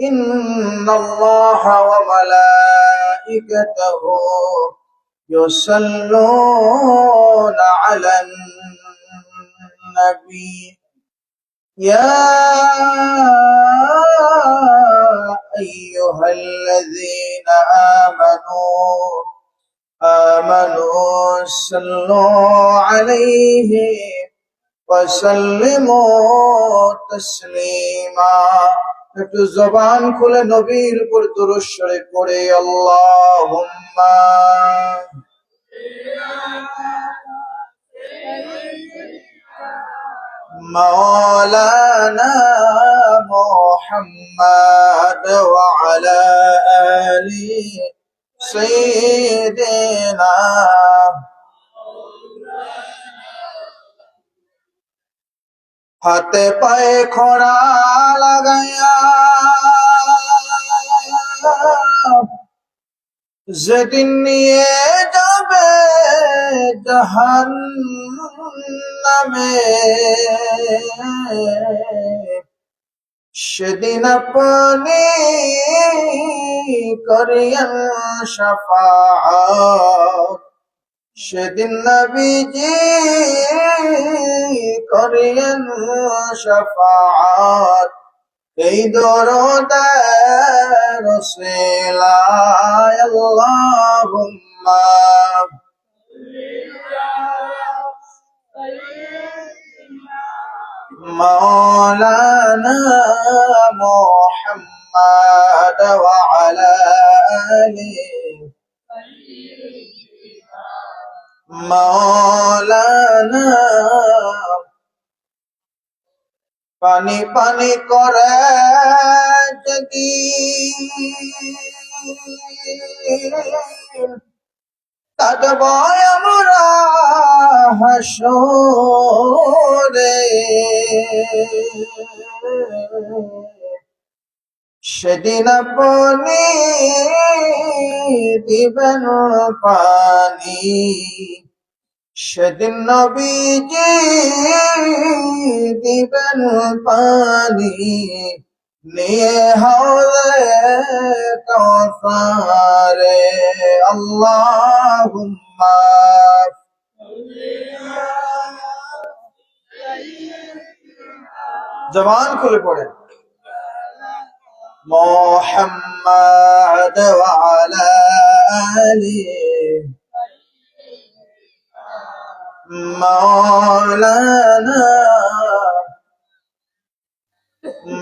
إن الله وملائكته يصلون على النبي يا أيها الذين آمنوا صلوا عليه وسلموا تسليما একটু জবান খুলে নবীর উপর দুরূদ শরীফ পড়ে আল্লাহুম্মা মাওলানা মুহাম্মদ ওয়া আলা আলি সাইয়্যিদিনা হাতে পায়ে খোঁড়া লাগাইয়া যেদিন নিয়ে যাবে জাহান্নামে সেদিন আপনি করিয়েন শাফাআত সেদিন নবীজি করিয়েন শাফাআত এই দরদের ওসিলায় আল্লাহুম্মা মাওলানা মুহাম্মদ ওয়া আলা আলিহি মাওলানা পানি পানি করে যদি কাঁদব আমরা হাসরে সেদিন আপনি দিবেন পানি সেদিন নবীজি দিবেন পানি নিয়ে হাওলে কাউসারে আল্লাহুম্মা জবান খুলে পড়ে মুহাম্মদ ওয়া আলা আলিহি মাওলানা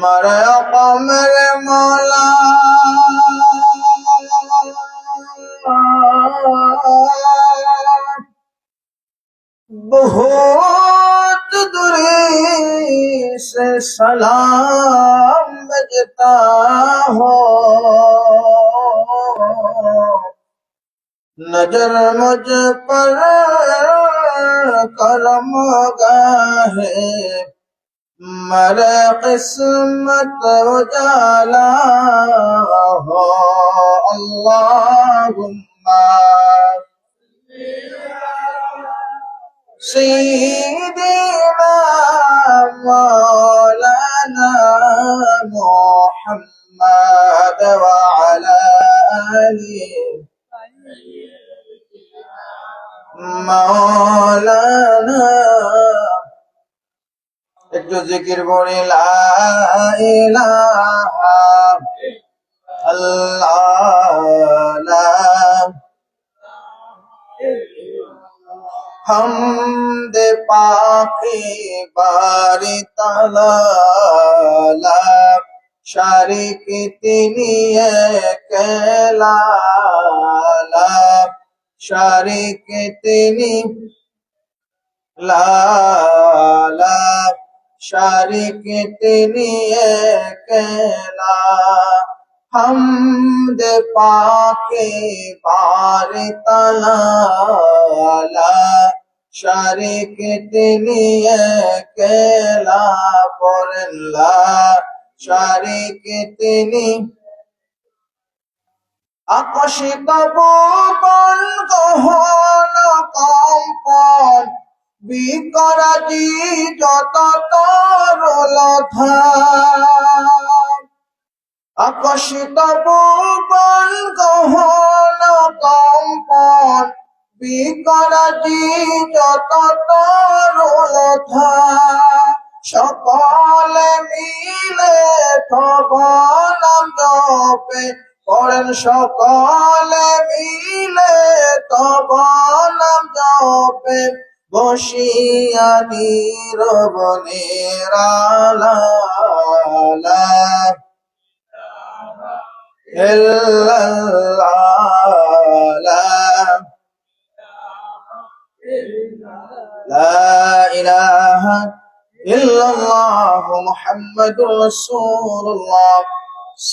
মারহামের মওলা बहुत दूरी से सलाम भेजता हो नजर मुझ पर करम गाहे मेरे किस्मत उजाला हो अल्लाहुम्मा सय्यिदना मौलाना मुहम्मद व अला आलिहि मौलाना একটু জিকির পড়ি লা ইলাহা আল্লাহ লা হামদ পাকি বারি তাআলা লা শারিক তিনি একলা লা শারিক তিনি লা লা শারিক তিনি একলা হামদ পাকে বারি তাআলা লা শারিক তিনি একলা বলেন লা শারিক তিনি আকাশে কবন গহন কম্পন বিকরাজি যত তরলতা আকর্ষিত ভুবন গহন কম্পন বিকরাজি যত তরুলতা সকলে মিলে তব নাম জপে করেন সকলে মিলে তব নাম জপে বসিয়া নীরবনে লা ইলাহা ইল্লাল্লাহ মুহাম্মাদুর রাসূলুল্লাহ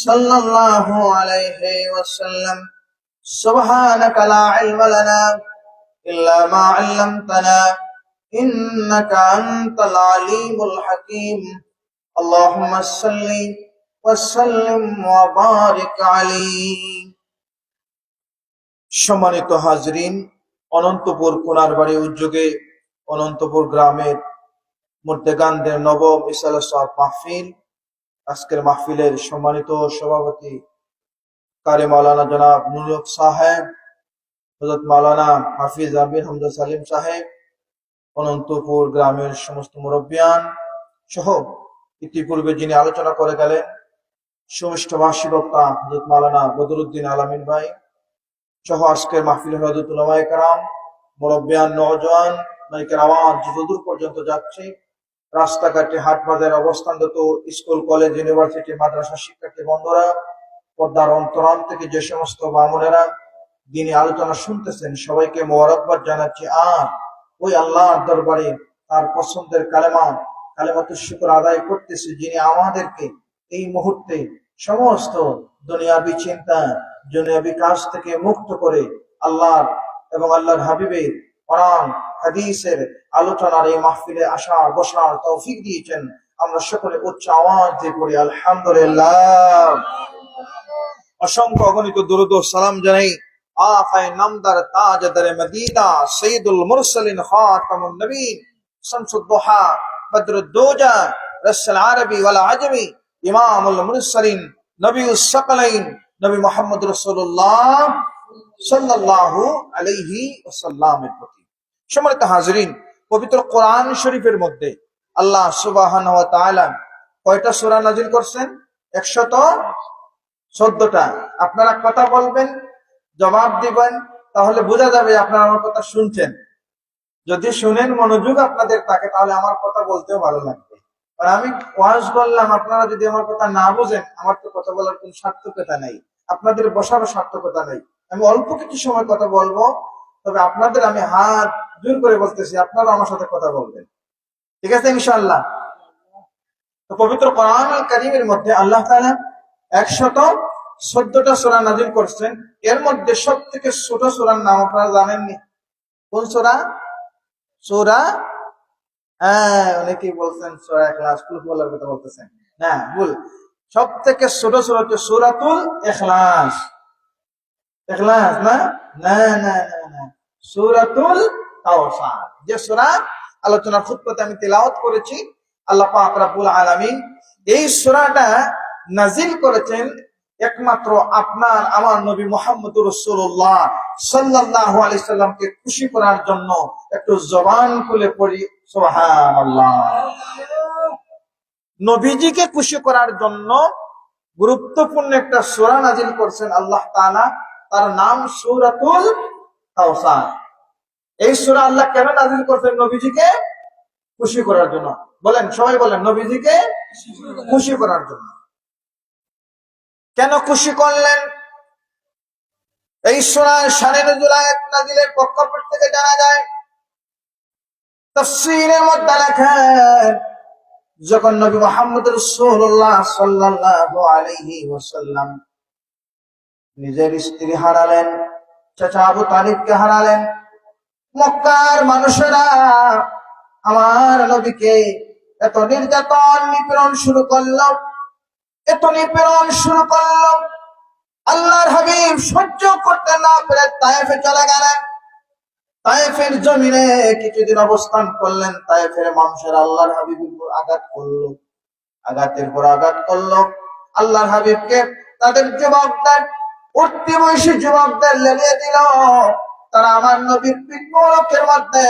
সাল্লাল্লাহু আলাইহি ওয়াসাল্লাম সুবহানাকা লা ইলমা লানা ইল্লা মা 'আল্লামতানা ইন্নাকা আনতাল আলিমুল হাকীম আল্লাহুম্মা সাল্লি ওয়া সাল্লিম ওয়া বারিক আলাইহি। সম্মানিত হাজরিন, অনন্তপুর কোনারবাড়ি উদ্যোগে অনন্তপুর গ্রামের মুর্দেগানদের নবম ইসালে সওয়াব মাহফিল, আজকের মাহফিলের সম্মানিত সভাপতি কারি মাওলানা জনাব নুরুল হক সাহেব, হযরত মাওলানা হাফিজ আমির হামজা সালিম সাহেব, অনন্তপুর গ্রামের সমস্ত মুরব্বিয়ান সহ ইতিপূর্বে যিনি আলোচনা করে গেলেন সুমিষ্ট ভাষী বক্তা হযরত মাওলানা বদরুদ্দিন আলামিন ভাই সহ আজকের মাহফিলের হযরত উলামায়ে কেরাম, মুরব্বিয়ান, নওজোয়ান মাইকের আওয়াজ যতদূর পর্যন্ত যাচ্ছে, রাস্তাঘাটে হাট বাজারে অবস্থানরত স্কুল, কলেজ, ইউনিভার্সিটি, মাদ্রাসা শিক্ষার্থী বন্ধুরা, পর্দার অন্তরাল থেকে যে সমস্ত মামুনেরা দিনী আলোচনা শুনতেছেন, সবাইকে মোবারকবাদ জানাচ্ছি। আর ওই আল্লাহর দরবারে তার পছন্দের কালেমাতুশ শুকর আদায় করতেছি, যিনি আমাদেরকে এই মুহূর্তে সমস্ত দুনিয়াবী চিন্তা, দুনিয়াবী কাজ থেকে মুক্ত করে আল্লাহর এবং আল্লাহর হাবিবের কোরআন হাদিসের আলোচনার এই মাহফিলে আসার বসার তৌফিক দিয়েছেন। আমরা সকলে উচ্চ আওয়াজ দিয়ে পড়ি আলহামদুলিল্লাহ। অসংখ্য অগণিত দরুদ ও সালাম জানাই আকায়ে নামদার তাজদারে মদিনা সৈয়দুল মুরসালিন খাতামুন নবীন শামসুদ দুহা বদরুদ দুজা রাসূল আরবি ওয়াল আজমি ইমামুল মুরসালিন নবিয়ুস সাকালাইন নবী মুহাম্মদ রাসূলুল্লাহ সাল্লাল্লাহু আলাইহি ওয়াসাল্লামের প্রতি। সম্মানিত হাজরিন, পবিত্র কোরআন শরীফের মধ্যে আল্লাহ সুবহানাহু ওয়া তাআলা কয়টা সূরা নাযিল করছেন? 114টা। আপনারা কথা বলবেন, জবাব দিবেন, তাহলে বোঝা যাবে আপনারা আমার কথা শুনছেন। যদি শুনেন, মনোযোগ আপনাদের থাকে, তাহলে আমার কথা বলতেও ভালো লাগবে। আর আমি ওয়াজ বললাম, আপনারা যদি আমার কথা না বুঝেন, আমার তো কথা বলার কোন সার্থকতা নেই, আপনাদের বসারও সার্থকতা নেই। আমি অল্প কিছু সময় কথা বলবো, তবে আপনাদের আমি হাত জোর করে বলতেছি, আপনারা আমার সাথে কথা বলবেন, ঠিক আছে ইনশাআল্লাহ? তো পবিত্র কোরআনুল কারীমের মধ্যে আল্লাহ তাআলা 114টা সূরা নাযিল করছেন। এর মধ্যে সবথেকে ছোট সূরার নাম আপনারা জানেননি? কোন সূরা? সূরা, অনেকেই বলছেন সূরা ইখলাস, কুলহুয়াল্লাহর কথা বলতেছেন না, ভুল। সবথেকে ছোট সূরা হচ্ছে সূরাতুল ইখলাস। ইখলাস না, না না না না, সূরাতুল কাউসার, যে সূরা আলোচনার খুতবাতে আমি তেলাওয়াত করেছি। আল্লাহ পাক রব্বুল আলামিন এই সূরাটা নাযিল করেছেন একমাত্র আপনার আমার নবী মুহাম্মদুর রাসূলুল্লাহ সাল্লাল্লাহু আলাইহি সাল্লামকে খুশি করার জন্য। একটু জবান খুলে পড়ি সুবহানাল্লাহ। নবীজিকে খুশি করার জন্য গুরুত্বপূর্ণ একটা সূরা নাযিল করেছেন আল্লাহ তাআলা, তার নাম সূরাতুল কাউসার। এই সূরা আল্লাহ কেন নাযিল করেছেন? নবীজিকে খুশি করার জন্য। বলেন, সবাই বলেন, নবীজিকে খুশি করার জন্য। কেন খুশি করলেন? এই সূরার শানে নুজুল আয়াত নাযিলের প্রেক্ষাপট থেকে জানা যায়। তাফসীরের মধ্যে লেখা, যখন নবী মুহাম্মদ রাসূলুল্লাহ সাল্লাল্লাহু আলাইহি ওয়াসাল্লাম নিজের স্ত্রী হারালেন, চাচা আবু তালিবকে হারালেন, মক্কার মানুষেরা আমার নবীকে এত নির্যাতন নিপীড়ন শুরু করলো, এত নিপীড়ন শুরু করলো। আল্লাহর হাবিব সহ্য করতে না পেরে তায়েফে চলে গেলেন। তায়েফের জমিনে কিছুদিন অবস্থান করলেন। তায়েফের মানুষের আল্লাহর হাবিবের উপর আঘাত করলো, আঘাতের পর আঘাত করলো। আল্লাহর হাবিবকে তাদের যুবকদের উঠতি বয়সী যুবকদের লেলিয়ে দিল। তারা আমার নবীর পিঠ মোড়কের মধ্যে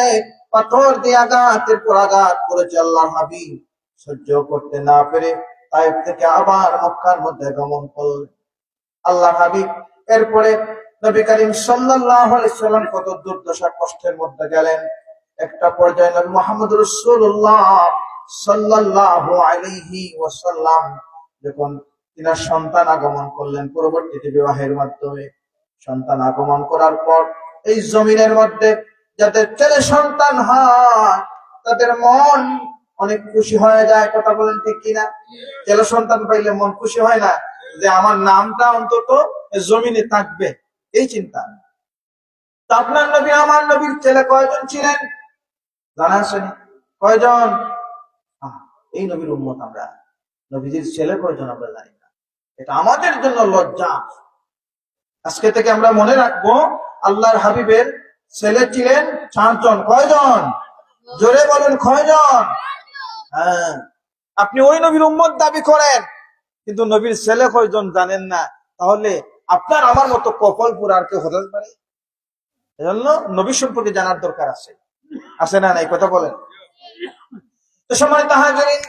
পাথর দিয়ে আঘাতের পর আঘাত করেছে। আল্লাহর হাবিব সহ্য করতে না পেরে তাইফ থেকে আবার মক্কার মধ্যে গমন করলেন। আল্লাহর হাবিব এরপরে নবী করিম সাল্লাল্লাহু আলাইহি ওয়াসাল্লাম কত দুর্দশা কষ্টের মধ্যে গেলেন। একটা পর্যায়ে নবী মুহাম্মদ রাসূলুল্লাহ সাল্লাল্লাহু আলাইহি ওয়াসাল্লাম যখন তিনার সন্তান আগমন করলেন, পরবর্তীতে বিবাহের মাধ্যমে সন্তান আগমন করার পর এই জমিনের মধ্যে যাদের ছেলে সন্তান হয় তাদের মন অনেক খুশি হয়ে যায়। কথা বলেন ঠিক কিনা? ছেলে সন্তান পাইলে মন খুশি হয় না যে আমার নামটা অন্তত জমিনে থাকবে, এই চিন্তা। তা আপনার নবী আমার নবীর ছেলে কয়জন ছিলেন জানা আছে? কয়জন? এই নবীর উম্মত আমরা, নবীজির ছেলে কয়জন আমরা জানি না। এটা আমাদের জন্য লজ্জা। আজকে থেকে আমরা মনে রাখবো আল্লাহর হাবিবের ছেলে ছিলেন 4 জন। কয়জন? জোরে বলুন, কয়জন? হ্যাঁ, আপনি ওই নবীর উম্মত দাবি করেন কিন্তু নবীর ছেলে কয়জন জানেন না, তাহলে আপনার আমার মতো কপাল পুরা আর কেউ হতে পারে? এজন্য নবী সম্পর্কে জানার দরকার আছে, আছে না? নাই কথা বলেন। তো সম্মানিত হাজিরিন,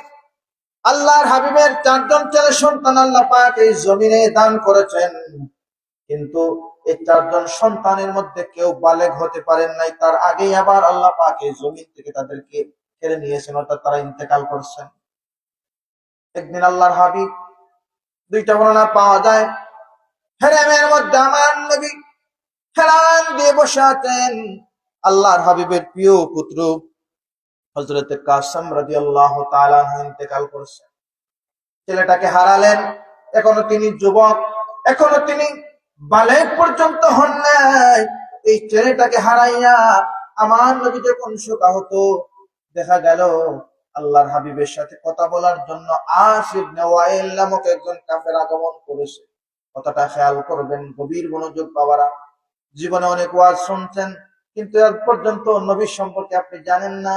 আল্লাহর হাবিবের 4 জন ছেলে সন্তান আল্লাহ পাক এই জমিনে দান করেছেন, কিন্তু এই 4 জন সন্তানের মধ্যে কেউ বালেগ হতে পারেন নাই। তার আগেই আবার আল্লাহ পাক এই জমিন থেকে তাদেরকে কেড়ে নিয়েছেন, অর্থাৎ তারা ইন্তেকাল করছেন। একদিন আল্লাহর হাবিব, 2টা বর্ণনা পাওয়া যায়, হেরেমের মধ্যে আমার নবী হেলান দিয়ে বসে আছেন। আল্লাহর হাবিবের প্রিয় পুত্র হযরত কাসেম রাদিয়াল্লাহু তাআলা ইন্তেকাল করেছেন। ছেলেটাকে হারালেন, এখনো তিনি যুবক, এখনো তিনি বালেগ পর্যন্ত হন নাই। এই ছেলেটাকে হারাইয়া আমার নবী যখন শোকাহত, দেখা গেল আল্লাহর হাবিবের সাথে কথা বলার জন্য আস ইবনে ওয়াইল নামক একজন কাফের আগমন করেছে। কথাটা খেয়াল করবেন, গভীর মনোযোগ বাবারা। জীবনে অনেক ওয়াজ শুনছেন কিন্তু আজ পর্যন্ত নবীর সম্পর্কে আপনি জানেন না।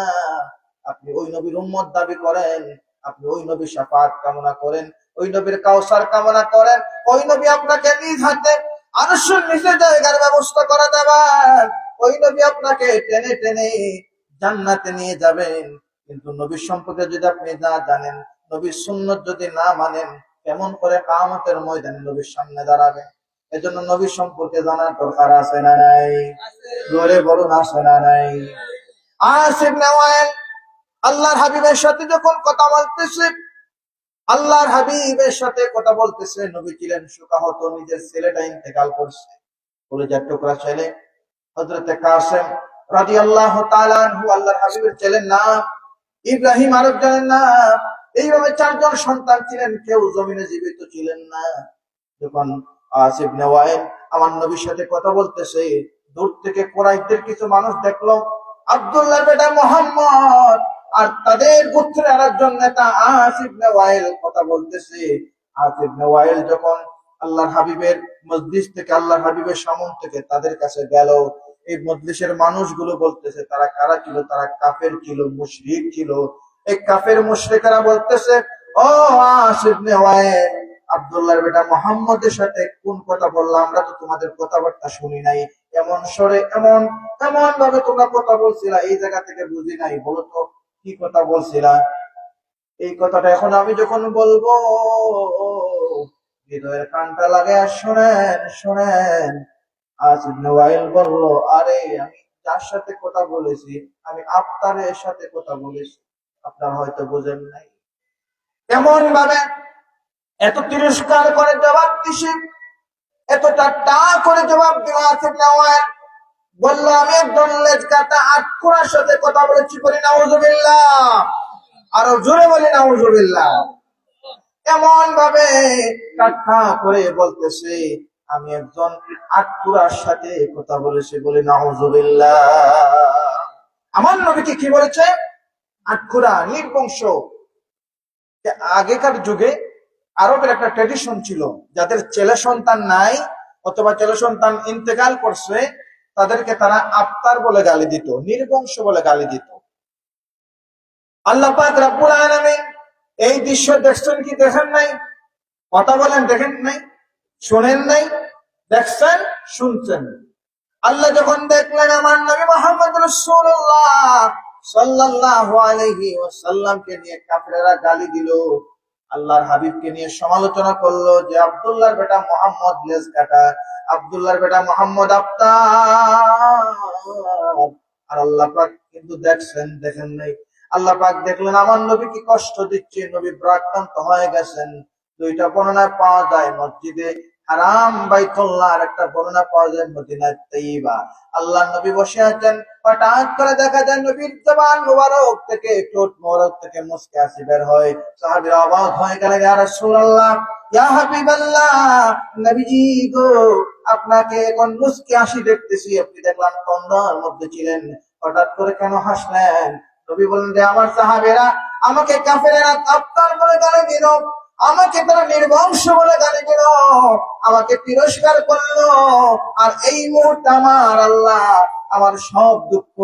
আপনি ওই নবীর উম্মত দাবি করেন, আপনি ওই নবীর শাফাত কামনা করেন, ওই নবীর কাউসার কামনা করেন, ওই নবী আপনাকে নিজ হাতে আরশের নিচে জায়গার ব্যবস্থা করে দেবেন, ওই নবী আপনাকে টেনে টেনে জান্নাতে নিয়ে যাবেন। কিন্তু নবীর সম্পর্কে যদি আপনি না জানেন, নবীর সুন্নত যদি না মানেন, কেমন করে কিয়ামতের ময়দানে নবীর সামনে দাঁড়াবেন? এজন্য নবীর সম্পর্কে জানার দরকার আছে না নাই? জোরে বলুন, আছে না নাই? আস ইবনে ওয়াইল আল্লাহর হাবিবের সাথে যখন কথা বলতেছে, আল্লাহর হাবিবের সাথে কথা বলতেছে, নবী ছিলেন শোকাহত, নিজের ছেলেটা ইন্তেকাল করছে, কলিজার টুকরা ছেলে হযরত কাসেম রাদিয়াল্লাহু তাআলা আনহু। আল্লাহর হাবিবের ছেলের নাম ইব্রাহিম, আরেকজনের নাম। এইভাবে 4 জন সন্তান ছিলেন, কেউ জমিনে জীবিত ছিলেন না। যখন আস ইবনে ওয়াইল আমার নবীর সাথে কথা বলতেছে, দূর থেকে কুরাইশদের কিছু মানুষ দেখলো আব্দুল্লাহর বেটা মুহাম্মদ আর তাদের গোত্রের আরেকজন নেতা আস ইবনে ওয়াইল কথা বলতেছে। আস ইবনে ওয়াইল যখন আল্লাহর হাবিবের মজলিস থেকে, আল্লাহর হাবিবের সামন থেকে তাদের কাছে গেল, এই মজলিসের মানুষগুলো বলতেছে তারা কারা ছিল? তারা কাফের ছিল, মুশরিক ছিল। এই কাফের মুশরিকরা বলতেছে, ও আস ইবনে ওয়াইল, আব্দুল্লাহর বেটা মুহাম্মদের সাথে কোন কথা বললা? আমরা তো তোমাদের কথাবার্তা শুনি নাই, এমন স্বরে এমন এমন ভাবে তোমরা কথা বলছিলা, এই জায়গা থেকে বুঝি নাই, বলো তো কি কথা বলছিলা? এই কথাটা এখন আমি যখন বলবো, হৃদয়ের কানটা লাগায় শোনেন শোনেন। আস ইবনে ওয়াইল বলল, আরে আমি যার সাথে কথা বলেছি, আমি আফতারের সাথে কথা বলেছি, আপনারা হয়তো বুঝেন নাই। এমন ভাবে এত তিরস্কার করে জবাব দিছে, এত ঠাট্টা করে জবাব দিল। আস ইবনে ওয়াইল বলল, আমি একজন লেজ কাটা আটকুরার সাথে কথা বলেছি, বলি নাউজুবিল্লাহ। আরো জোরে বলি নাউজুবিল্লাহ। এমন ভাবে ঠাট্টা করে বলতেছে, আমি একজন আটকুরার সাথে কথা বলেছি, বলি নাউজুবিল্লাহ। আমার নবীকে কি বলেছে? আটকুরা, নির্বংশ। আগেকার যুগে আরবের একটা ট্রেডিশন ছিল, যাদের ছেলে সন্তান নাই অথবা ছেলে সন্তান ইন্তেকাল করছে, তাদেরকে তারা আফতার বলে গালি দিত, নির্বংশ বলে গালি দিত। আল্লাহ পাক রব্বুল আলামিন এই দৃশ্য দেখছেন কি দেখেন নাই? কথা বলেন, দেখেন নাই? শোনেন নাই, দেখছেন, শুনছেন। আল্লাহ যখন দেখলেন আমার নবী মুহাম্মদ রাসূলুল্লাহ সাল্লাল্লাহু আলাইহি ওয়াসাল্লামকে নিয়ে কাফেররা গালি দিল, আল্লাহর হাবিবকে নিয়ে সমালোচনা করলো যে আব্দুল্লাহর বেটা মোহাম্মদ লেজ কাটা, আব্দুল্লাহর বেটা মোহাম্মদ আফতার। আর আল্লাহ পাক কিন্তু দেখছেন, দেখেন নাই? আল্লাহ পাক দেখলেন আমার নবী কি কষ্ট দিচ্ছে, নবী প্রাক্রান্ত হয়ে গেছেন। দুইটা বর্ণনায় পাওয়া যায় মসজিদে হারাম বাইতুল্লাহ, আর একটা বর্ণনা পাওয়া যায় মদিনায় তাইয়্যিবা। আল্লাহ নবী বসে আছেন, হঠাৎ করে দেখা যায় নবীর জবান মোবারক থেকে, ঠোঁট মোবারক থেকে মুস্কি হাসি বের হয়। সাহাবীরা অবাক হয়ে গেলেন, ইয়া রাসূলুল্লাহ, ইয়া হাবিবাল্লাহ, নবীজি গো, আপনাকে এখন মুস্কি হাসি দেখতেছি, আপনি দেখলাম তন্দ্রার মধ্যে ছিলেন, হঠাৎ করে কেন হাসলেন? নবী বললেন যে আমার সাহাবীরা আমাকে কাফেরেরা আফতার বলে গালি দিল, আমাকে তারা নির্বংশ বলে গালি দিল, আমাকে তিরস্কার করলো, আর এই মুহূর্তে আমার আল্লাহ আমার সব দুঃখ,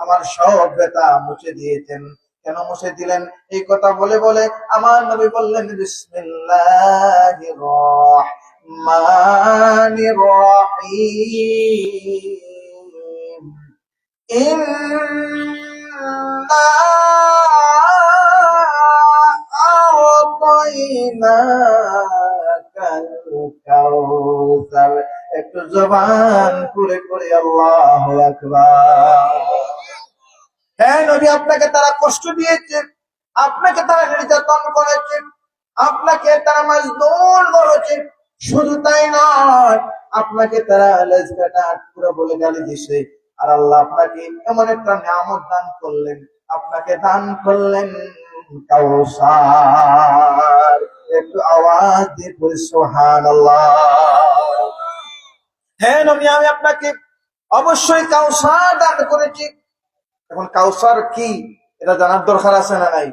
আমার সব ব্যথা মুছে দিয়েছেন। কেন মুছে দিলেন? এই কথা বলে বলে আমার নবী বললেন বিসমিল্লাহির রহমানির রহিম, ইন্না আ'তাইনাকাল কাউসার। একটু জবান খুলে করে আল্লাহু আকবার। হ্যাঁ নবী, আপনাকে তারা কষ্ট দিয়েছে, আপনাকে তারা নির্যাতন করেছে, আপনাকে তারা মাজনুন বলেছে, শুধু তাই নয়, আপনাকে তারা লেজ কাটা আটকুরা বলে গালি দিছে। আর আল্লাহ আপনাকে এমন একটা নিয়ামত দান করলেন, আপনাকে দান করলেন কাউসার। একটু আওয়াজ দিয়ে বলি সুবহানাল্লাহ। হ্যাঁ নবী, আমি আপনাকে অবশ্যই কাউসার দান করেছি। এখন কাউসার কি এটা জানার দরকার আছে না নাই?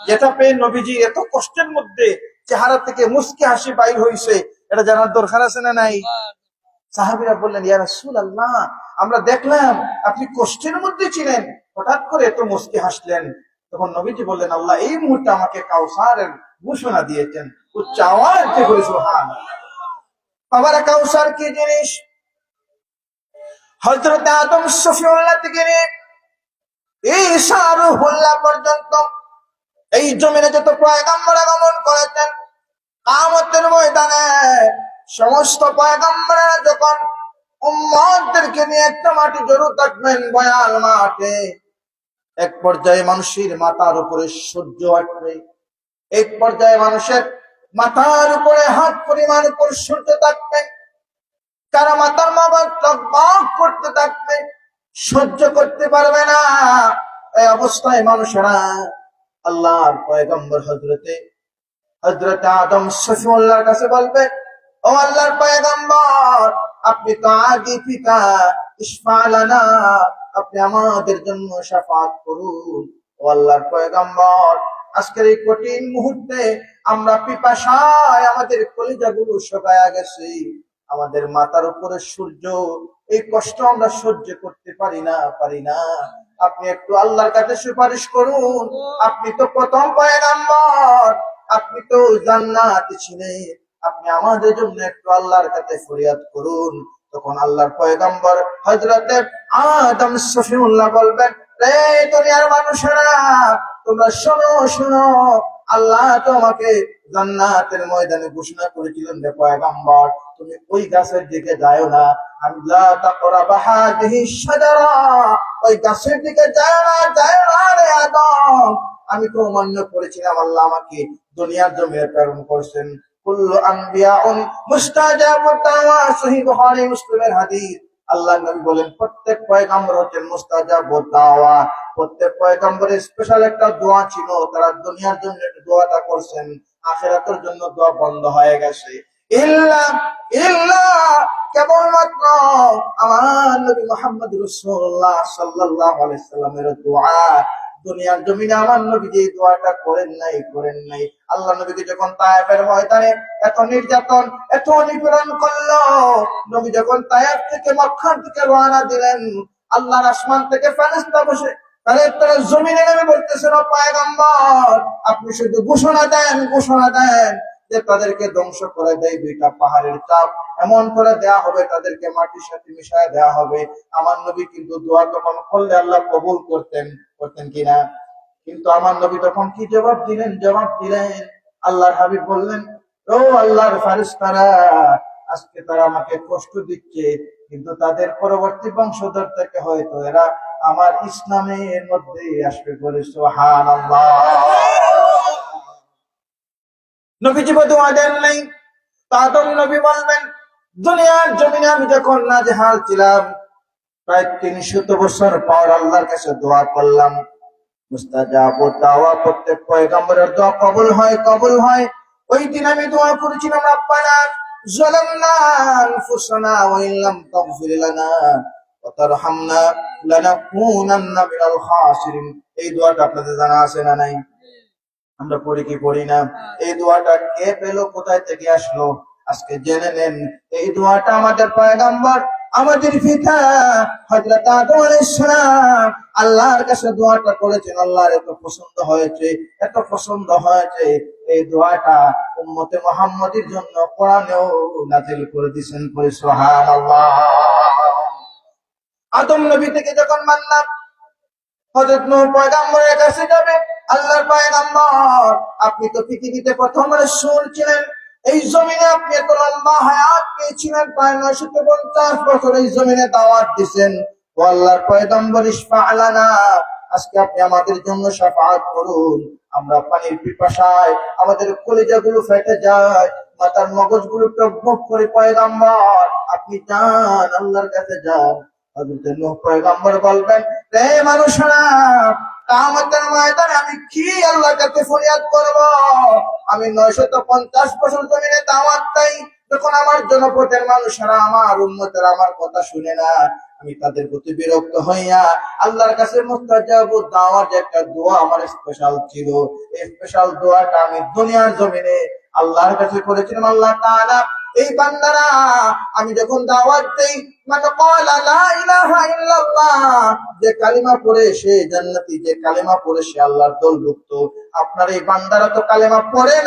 যেটা পেয়ে নবীজি এত কষ্টের মধ্যে চেহারা থেকে মুস্কি হাসি বাইর হইছে, এটা জানার দরকার আছে না নাই? সাহাবীরা বললেন, ইয়া রাসূলুল্লাহ, আমরা দেখলাম আপনি কষ্টের মধ্যে ছিলেন, হঠাৎ করে এত মুস্কি হাসলেন। তখন নবীজি বললেন, আল্লাহ এই মুহূর্তে আমাকে কাউসারের ঘোষণা দিয়েছেন। উচ্চ আওয়াজ দিয়ে বলি সুবহানাল্লাহ। বাবারা, কাউসার কি জিনিস? হযরত আদম শফিউল্লাহ থেকে নিয়ে ঈসা রূহুল্লাহ পর্যন্ত এই জমিনে যত পয়গম্বর আগমন করেছেন, কিয়ামতের ময়দানে সমস্ত পয়গম্বরেরা যখন উম্মতদেরকে নিয়ে একটা মাটি জড়ো থাকবেন, বয়াল মাঠে, এক পর্যায়ে মানুষের মাথার উপরে সূর্য আসবে, এক পর্যায়ে মানুষের মাথার উপরে হাত পরিমাণ উপর সূর্য থাকবে, কারো মাথার মাথা টকবক করতে থাকবে, সহ্য করতে পারবে না। এই অবস্থায় মানুষেরা আল্লাহর পয়গম্বর হযরতে আদম শফিউল্লাহর কাছে বলবে, ও আল্লাহর পয়গম্বর, আপনি তো আদি পিতা, ইশফা লানা, আপনি আমাদের জন্য শাফাত করুন। ও আল্লাহর পয়গম্বর, আজকের এই কঠিন মুহূর্তে আমরা পিপাসায় আমাদের কলিজাগুলো শুকায়া গেছে, আমাদের মাথার উপরে সূর্য, এই কষ্ট আমরা সহ্য করতে পারি না। আপনি একটু আল্লাহর কাছে সুপারিশ করুন, আপনি তো প্রথম পয়গম্বর, আপনি তো জান্নাতে ছিলেন, আপনি আমাদের জন্য একটু আল্লাহর কাছে ফরিয়াদ করুন। তখন আল্লাহর পয়গম্বর হযরতে আদম শফিউল্লাহ বলবেন, রে দুনিয়ার মানুষেরা, তোমরা শোনো, আল্লাহ তো আমাকে জান্নাতের ময়দানে ঘোষণা করেছিলেন, রে পয়গম্বর, তুমি ওই গাছের দিকে যাও না, আল্লাহ তাকরাবা হাযিহি শাজারা, ওই গাছের দিকে যাও না রে আদম। আমি তো মান্য করেছিলাম, আল্লাহ আমাকে দুনিয়ার জমিনে প্রেরণ করছেন। কুল্লু আম্বিয়াউন মুস্তাজাবুত দাওয়া, সহিহ বুখারী মুসলিমের হাদিস। আল্লাহ নবী বলেন, প্রত্যেক পয়গম্বর হচ্ছেন মুস্তাজাবুত দাওয়া, প্রত্যেক পয়গম্বরের স্পেশাল একটা দোয়া ছিল, তারা দুনিয়ার জন্য দোয়াটা করছেন, আখিরাতের জন্য দোয়া বন্ধ হয়ে গেছে। ইল্লা কেবলমাত্র আমার নবী মুহাম্মদ রাসূলুল্লাহ সাল্লাল্লাহু আলাইহি সাল্লামের দোয়া, দুনিয়ার জমিনে আমার নবী যে দোয়াটা করেন নাই। আল্লাহ নবীকে যখন তায়েফের ময়দানে এত নির্যাতন, এত নিপীড়ন করলো, নবী যখন তায়েফ থেকে মক্কার দিকে রওনা দিলেন, আল্লাহর আসমান থেকে ফেরেশতা বসে ফেরেশতারা জমিনে নেমে বলতেছেন, ও পয়গম্বর, আপনি শুধু ঘোষণা দেন যে তাদেরকে ধ্বংস করে দেয়, দুইটা পাহাড়ের চাপ এমন করে দেয়া হবে, তাদেরকে মাটির সাথে মিশায় দেয়া হবে। আমার নবী কিন্তু দোয়া তখন করলে আল্লাহ কবুল করতেন, করতেন কিনা? কিন্তু আমার নবী তখন কি জবাব দিলেন? জবাব দিলেন, আল্লাহর হাবিব বললেন, ও আল্লাহর ফারিস্তারা, আজকে তারা আমাকে কষ্ট দিচ্ছে, কিন্তু তাদের পরবর্তী বংশধর থেকে হয়তো এরা আমার ইসলামের মধ্যে আসবে বলে সুবহানাল্লাহ। নবীজি দোয়া দেন নাই। তাদের নবী বলবেন, দুনিয়ার জমিনে আমি যখন নাজেহাল ছিলাম, প্রায় 300 বছর পর আল্লাহর কাছে দোয়া করলাম, মুস্তাজাব দাওয়া, প্রত্যেক পয়গম্বরের দোয়া কবুল হয়, কবুল হয়। ওই দিন আমি দোয়া করেছিলাম, রব্বানা যালামনা আনফুসানা ওয়া ইল্লাম তাগফির লানা ওয়া তারহামনা লানাকুনান্না মিনাল খাসিরিন। এই দোয়াটা আপনাদের জানা আছে না নাই? আমরা পড়ি কি পড়ি না? এই দোয়াটা কে পেলো, কোথায় থেকে আসলো? আজকে জেনে নেন, এই দোয়াটা আমাদের পয়গম্বর, আমাদের পিতা হযরত আদম আলাইহিস সালাম আল্লাহর কাছে দোয়াটা করেছেন। আল্লাহর এত পছন্দ হয়েছে, এত পছন্দ হয়েছে, এই দোয়াটা উম্মতে মুহাম্মাদের জন্য কোরআনেও নাযিল করে দিয়েছেন। পড়ি সুবহানাল্লাহ। আদম নবী থেকে যখন মানলাম হযরত নূহ পয়গম্বরের কাছে যাবে, আল্লাহর পয়গম্বর, আপনি তো পৃথিবীতে প্রথম রাসূল ছিলেন, এই জমিনে আপনি এত লম্বা হায়াত পেয়েছিলেন, প্রায় 950 বছর এই জমিনে দাওয়াত দিয়েছেন। ও আল্লাহর পয়গম্বর, ইশফা' লানা, আজকে আপনি আমাদের জন্য শাফাআত করুন। আমরা পানির পিপাসায় আমাদের কলিজাগুলো ফেটে যায়, মাথার মগজগুলো টগবগ করে, পয়গম্বর আপনি যান, আল্লাহর কাছে যান। হযরত নূহ পয়গম্বর বলবেন, রে মানুষরা, কিয়ামতের ময়দানে আমি কি আল্লাহর কাছে ফরিয়াদ করব? আমি 950 বছর জমিনে দাওয়াত দেই, যখন আমার জনপদের মানুষরা, আমার উম্মতেরা আমার কথা শুনে না, আমি তাদের প্রতি বিরক্ত হইয়া আল্লাহর কাছে মুস্তাজাবুদ দাওয়ার যে একটা দোয়া আমার স্পেশাল ছিল, এই স্পেশাল দোয়াটা আমি দুনিয়ার জমিনে আল্লাহর কাছে করেছিলাম। আল্লাহ তাআলা, এই বান্দারা আমি যখন দাওয়াত দেই, মানে ক্বালা লা ইলাহা ইল্লাল্লাহ, যে কালিমা পড়ে সে জান্নাতি, যে কালিমা পড়ে সে আল্লাহর দলভুক্ত। আপনার এই বান্দারা তো কালিমা পড়ে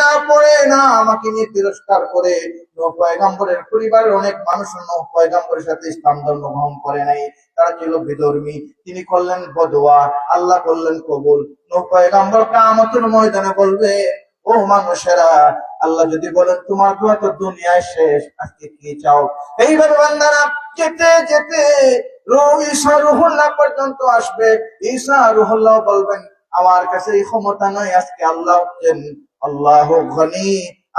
না আমাকে নিয়ে তিরস্কার করে। নূহ পয়গম্বরের পরিবারের অনেক মানুষ নূহ পয়গম্বরের সাথে ইসলাম ধর্ম গ্রহণ করে নাই, তারা ছিল বিধর্মী। তিনি করলেন বদোয়া, আল্লাহ করলেন কবুল। নূহ পয়গম্বর কিয়ামতের ময়দানে বলবে, ও মানুষেরা, আল্লাহ যদি বলেন তোমার দোয়া তো দুনিয়ায় শেষ, আজকে কি চাও? এইভাবে বান্দারা যেতে যেতে ঈসা রূহুল্লাহ পর্যন্ত আসবে। ঈসা রূহুল্লাহ বলবেন, আমার কাছে এই ক্ষমতা নয়, আজকে আল্লাহ হচ্ছেন আল্লাহু গনি,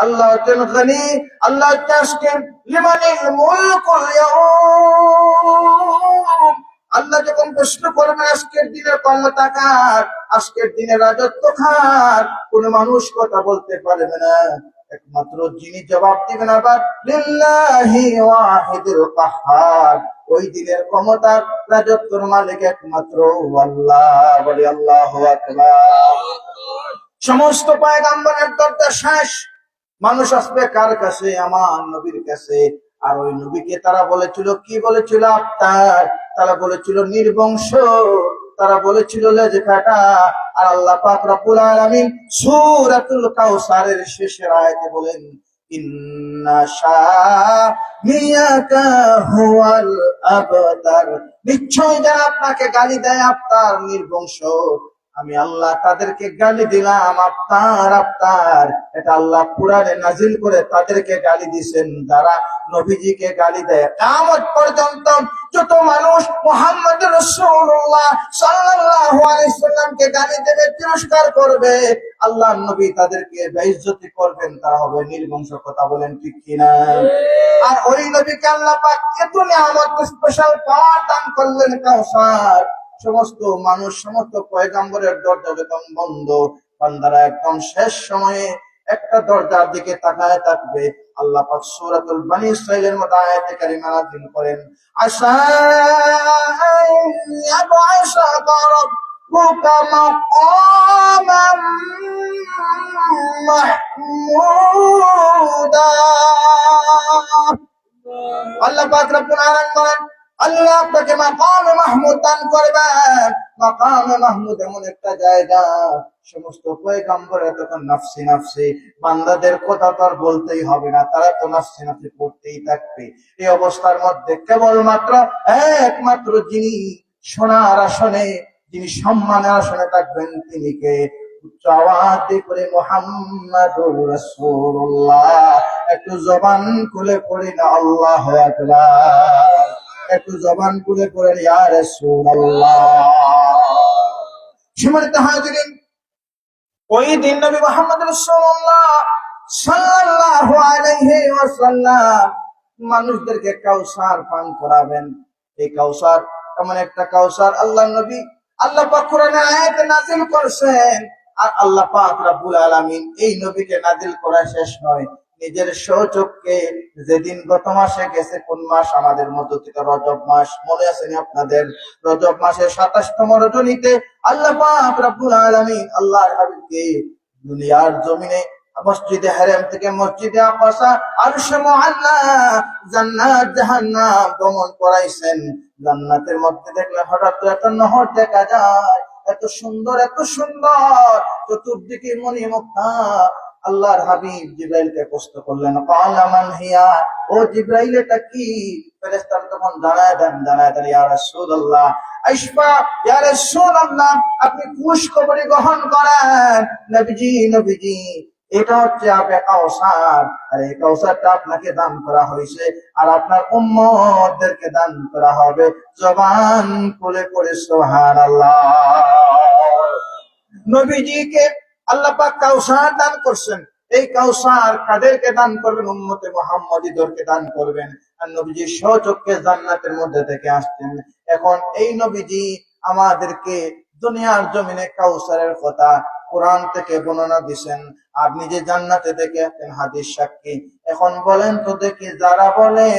আল্লাহ হচ্ছেন গনি, আল্লাহ আজকে লিমানিল মুলকুল ইয়াউম। আল্লাহ যখন প্রশ্ন করবে আজকের দিনের ক্ষমতা কার, আজকের দিনে রাজত্ব কার, কোন মানুষ কথা বলতে পারবে না, একমাত্র যিনি জবাব দিবেন আবার লিল্লাহি ওয়াহিদুল কাহ্হার, ওই দিনের ক্ষমতার রাজত্বের মালিক একমাত্র আল্লাহ। বলি আল্লাহু আকবার। সমস্ত পয়গম্বরের দরজা শেষ, মানুষ আসবে কার কাছে? আমার নবীর কাছে। আর ওই নবীকে তারা বলেছিল কি? বলেছিল আফতার, তারা বলেছিল নির্বংশ, তারা বলেছিল লেজ কাটা। আর আল্লাহ পাক রব্বুল আলামিন সূরাতুল কাউসারের শেষের আয়াতে বলেন, ইন্না শানিয়াকা হুয়াল আবতার, নিশ্চয় যারা আপনাকে গালি দেয় আফতার, নির্বংশ, আমি আল্লাহ তাদেরকে গালি দিলাম আফতার। এটা আল্লাহ কুরআনে নাজিল করে তাদেরকে গালি দিয়েছেন যারা নবীজিকে গালি দেয়। কিয়ামত পর্যন্ত যত মানুষ মুহাম্মদ রাসূলুল্লাহ সাল্লাল্লাহু আলাইহি সাল্লামকে গালি দেবে, তিরস্কার করবে, আল্লাহর নবী তাদেরকে বেইজ্জতি করবেন, তারা হবে নির্বংশ। কথা বলেন ঠিক কিনা? আর ওই নবীকে আল্লাহ পাক এত নিয়ামত, স্পেশাল পাওয়ার দান করলেন, কাউসার। সমস্ত মানুষ, সমস্ত পয়গম্বরের দরজা যখন বন্ধ, বান্দারা একদম শেষ সময়ে একটা দরজার দিকে তাকায় থাকবে। আল্লাহ পাক সূরাতুল বনী ইসরাঈলের মধ্যে আয়াতে কারিমা নাযিল করেন, আশা ইয়াবআসাকা রাব্বুকা মাকামান মাহমুদা। আল্লাহ পাক রব্বুল আলামিন বলেন, আল্লাহ আপনাকে মাকামে মাহমুদ দান করবেন। মাকামে মাহমুদ এমন একটা জায়গা, সমস্ত পয়গম্বরেরা তখন নাফসি নাফসি, বান্দাদের কথা তো আর বলতেই হবে না, তারা তো নাফসি নাফসি করতেই থাকবে। এই অবস্থার মধ্যে কেবলমাত্র একমাত্র যিনি সোনার আসনে, যিনি সম্মানের আসনে থাকবেন, তিনি কে? উচ্চ আওয়াজে করে মুহাম্মাদুর রাসূলুল্লাহ। একটু জবান খুলে পড়ি না আল্লাহু আকবার, একটু জবান খুলে পড়েন ইয়া রাসূলুল্লাহ। সম্মানিত হাজিরিন, ওই দিন নবী মুহাম্মদ রাসূলুল্লাহ সাল্লাল্লাহু আলাইহি ওয়াসাল্লাম মানুষদেরকে কাউসার পান করাবেন। এই কাউসার এমন একটা কাউসার, আল্লাহ নবী, আল্লাহ পাক কোরআনে আয়াত নাযিল করেছেন। আর আল্লাহ পাক রব্বুল আলামিন এই নবীকে নাযিল করা শেষ নয়, নিজের স্বচক্ষে যেদিন গত মাসে গেছে, কোন মাস? আমাদের মধ্য থেকে রজব মাস, মনে আছে না আপনাদের? রজব মাসের 27তম রজনীতে আল্লাহ পাক রব্বুল আলামিন আল্লাহর হাবিবকে দুনিয়ার জমিনে মসজিদে হারাম থেকে মসজিদে আকসা, আরশে মুআল্লা, জান্নাত জাহান্নাম ভ্রমণ করাইছেন। জান্নাতের মধ্যে দেখলে হঠাৎ একটা নহর দেখা যায়, এত সুন্দর, এত সুন্দর, চতুর্দিকে মণিমুক্তা। আল্লাহর হাবিব জিবরাইলকে প্রশ্ন করলেন, ক্বালা মান হিয়া, ও জিবরাইল এটা কি? ফেরেশতারা তখন জানায় দেন ইয়া রাসূলুল্লাহ, আশফা, ইয়া রাসূলুল্লাহ, আপনি খুশখবরি গ্রহণ করেন। নবীজি, এটা হচ্ছে আবে কাউসার, আর এই কাউসারটা আপনাকে দান করা হয়েছে, আর আপনার উম্মতদেরকে দান করা হবে। জবান খুলে পড়ে সুবহানাল্লাহ। নবীজিকে আল্লাহ পাক কাউসার দান করছেন। এই কাউসার কাদেরকে দান করবেন? উম্মতে মুহাম্মাদীদেরকে দান করবেন। আর নবীজি স্বচক্ষে জান্নাতের মধ্যে থেকে আসছেন। এখন এই নবীজি আমাদেরকে দুনিয়ার জমিনে কাউসারের কথা কোরআন থেকে বর্ণনা দিছেন, আর নিজে জান্নাতে দেখে আসছেন, হাদিস সাক্ষী। এখন বলেন তো দেখি, যারা বলে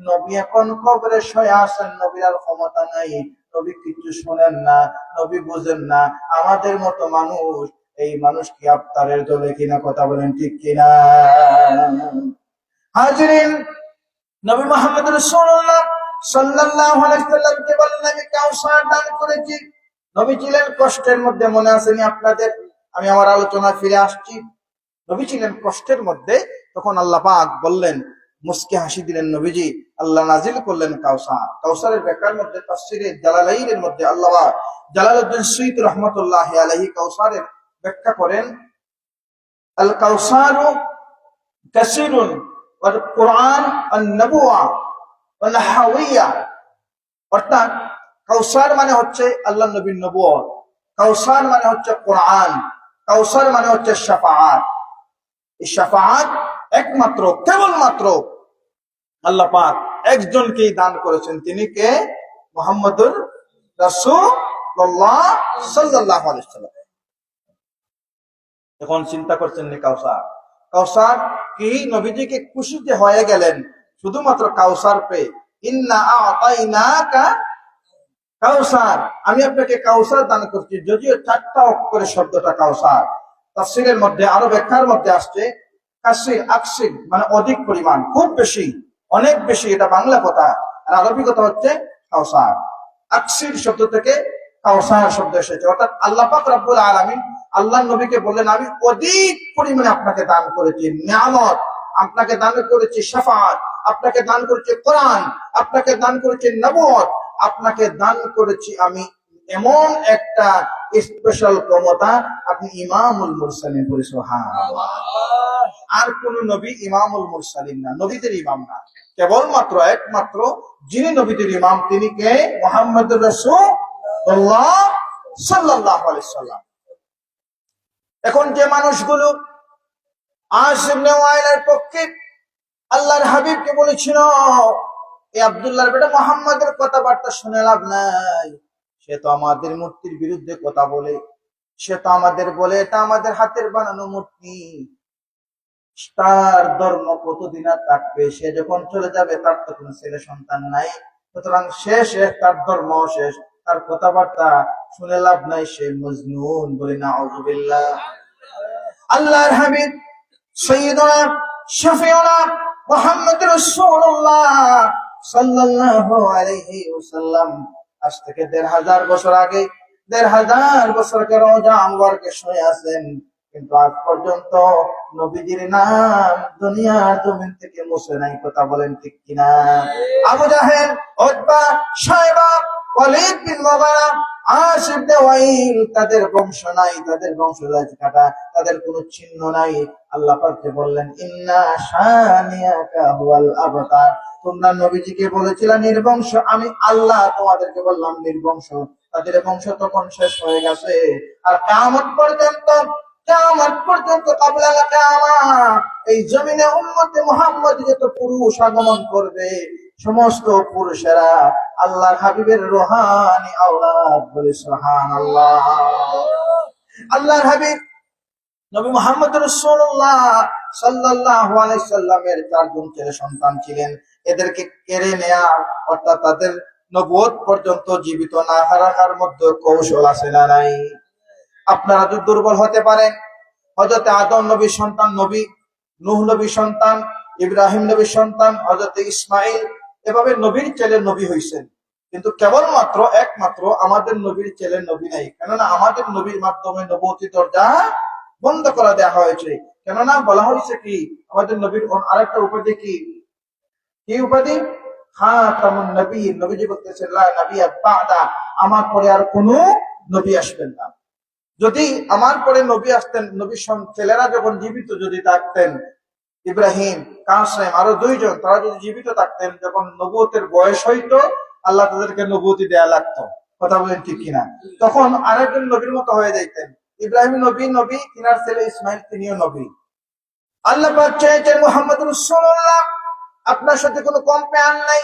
নবী এখন কবরে শুয়ে আছেন, নবীর আর ক্ষমতা নাই, নবী কিছু শোনেন না, নবী বুঝেন না, আমাদের মতো মানুষ, এই মানুষ কি আফতারের দলে কিনা? কথা বলেন ঠিক কিনা? হাজিরিন, নবী মুহাম্মদ রাসূলুল্লাহ সাল্লাল্লাহু আলাইহি ওয়াসাল্লামকে বললেন, আমি কাউসার দান করেছি। নবী ছিলেন কষ্টের মধ্যে, মনে আসেনি আপনাদের? আমি আমার আলোচনা ফিরে আসছি। নবী ছিলেন কষ্টের মধ্যে, তখন আল্লাহ পাক বললেন, মুস্কি হাসি দিলেন নবীজি, আল্লাহ নাজিল করলেন কাউসার। কাউসারের ব্যাখ্যার মধ্যে তাফসীরে জালালাইনের মধ্যে আল্লামা জালালউদ্দিন সুয়ুতী রাহমাতুল্লাহি আলাইহি কাউসারের ব্যাখ্যা করেন, আল কাউসারু কাসীরুন ওয়াল কুরআন ওয়ান নবুওয়া ওয়াল হাওয়িয়া। অর্থাৎ কাউসার মানে হচ্ছে আল্লাহ নবীর নবুয়ত, কাউসার মানে হচ্ছে কোরআন, কাউসার মানে হচ্ছে শাফাআত। এই শাফাআত একমাত্র, কেবলমাত্র আল্লাহ পাক একজনকেই দান করেছেন, তিনি কে? মুহাম্মদুর রাসূলুল্লাহ সাল্লাল্লাহু আলাইহি ওয়াসাল্লাম। এখন চিন্তা করছেন নি কাউসার, কাউসার কি? নবীজিকে খুশি যে হয়ে গেলেন শুধুমাত্র কাউসার পেয়ে। ইন্না আ'তাইনাকা কাউসার, আমি আপনাকে কাউসার দান করছি। যদিও 4টা অক্ষরে শব্দটা কাউসার, তাফসীরের মধ্যে আরো ব্যাখ্যার মধ্যে আসছে কাসির, আকসির মানে অধিক পরিমাণ, খুব বেশি, অনেক বেশি, এটা বাংলা কথা। আর আরবি কথা হচ্ছে কাউসার। আকসির শব্দ থেকে কাউসার শব্দ এসেছে। অর্থাৎ আল্লাহ পাক রব্বুল আলামিন আল্লাহ নবীকে বললেন, আমি অধিক পরিমাণে আপনাকে দান করেছি নিয়ামত, আপনাকে দান করেছি শাফাআত, আপনাকে দান করেছি কোরআন, আপনাকে দান করেছি নবুয়ত, আপনাকে দান করেছি আমি এমন একটা স্পেশাল ক্ষমতা, আপনি ইমামুল মুরসালিন। বলে সুবহানাল্লাহ। আর কোন নবী ইমামুল মুরসালিন না, নবীদের ইমাম না, কেবলমাত্র একমাত্র যিনি নবীদের ইমাম, তিনি কে? মুহাম্মদুর রাসূলুল্লাহ সাল্লাল্লাহু আলাইহি ওয়াসাল্লাম। এখন যে মানুষগুলো আস ইবনে ওয়াইলের পক্ষে আল্লাহর হাবিবকে বলেছিল, এই আব্দুল্লাহর বেটা মুহাম্মদের কথাবার্তা শুনে লাভ নাই, সে তো আমাদের মূর্তির বিরুদ্ধে কথা বলে, সে তো আমাদের বলে এটা আমাদের হাতের বানানো মূর্তি, তার ধর্ম কতদিন আর থাকবে? সে যখন চলে যাবে তার তো কোনো ছেলে সন্তান নাই, সুতরাং শেষ, তার ধর্ম শেষ, তার কথাবার্তা শুনে লাভ নাই, সে মজনুন। বলি নাউযুবিল্লাহ। আল্লাহর হাবিব সাইয়্যিদুনা শাফিউনা মুহাম্মদ রাসূলুল্লাহ সাল্লাল্লাহু আলাইহি ওয়াসাল্লাম আজ থেকে ১৫০০ বছর আগে ১৫০০ বছর আগে রওজা মুবারকে শুয়ে আছেন, কিন্তু আজ পর্যন্ত নবীজির নাম দুনিয়ার জমিন থেকে মুছে নাই। কথা বলেন ঠিক কিনা? আবু জাহেল, উতবা, শায়বা, ওয়ালিদ বিন মুগীরা, আস ইবনে ওয়াইল, তাদের বংশ নাই, তাদের বংশজাত কাটা, তাদের কোনো চিহ্ন নাই। আল্লাহ পাক যে বললেন ইন্না শানিয়াকা হুয়াল আবতার, তোমরা নবীজিকে বলেছিলা নির্বংশ, আমি আল্লাহ তোমাদেরকে বললাম নির্বংশ। তাদের বংশ তখন শেষ হয়ে গেছে। আর কিয়ামত পর্যন্ত, কিয়ামত পর্যন্ত কাবলা কিয়ামত এই জমিনে উম্মতে মুহাম্মদ যত পুরুষ আগমন করবে, সমস্ত পুরুষেরা আল্লাহর হাবিবের রূহানি আওলাদ। বলে সুবহানাল্লাহ। আল্লাহর হাবিব নবী মুহাম্মদ রাসূলুল্লাহ সাল্লাল্লাহু আলাইহি সাল্লামের 4 জন ছেলে সন্তান ছিলেন। এদেরকে কেড়ে নেয়া, অর্থাৎ তাদের নবুয়ত পর্যন্ত জীবিত না রাখার মধ্যে কৌশল আছে না নাই? আপনারা যদি দুর্বল হতে পারেন, হযরত আদম নবীর সন্তান নবী, নূহ নবীর সন্তান, ইব্রাহিম নবীর সন্তান হযরত ইসমাইল, এভাবে নবীর ছেলে নবী হইছেন। কিন্তু কেবলমাত্র একমাত্র আমাদের নবীর ছেলে নবী নাই, কেননা আমাদের নবীর মাধ্যমে নবুয়তি দরজা বন্ধ করে দেওয়া হয়েছে। কেননা বলা হয়েছে কি, আমাদের নবীর আরেকটা উপাধি কি, কি উপাধি? খাতামুন নবীয়্যিন। নবীজি বলতেছেন লা নাবিয়্যা বা'দা, আমার পরে আর কোনো নবী আসবেন না। যদি আমার পরে নবী আসতেন, নবীর ছেলেরা যখন জীবিত যদি থাকতেন, ইব্রাহিম, কাসেম, আরো 2 জন, তারা যদি জীবিত থাকতেন, যখন নবুয়তের বয়স হইতো, আল্লাহ তাদেরকে নবুয়তি দেয়া লাগতো। কথা বলেন ঠিক কিনা? তখন আরেকজন নবীর মতো হয়ে যাইতেন। ইব্রাহিম নবী নবী, তিনার ছেলে ইসমাইল তিনিও নবী। আল্লাহ পাক চেয়েছেন মুহাম্মদ রাসূলুল্লাহ, আপনার সাথে কোনো কম্পেয়ার নাই,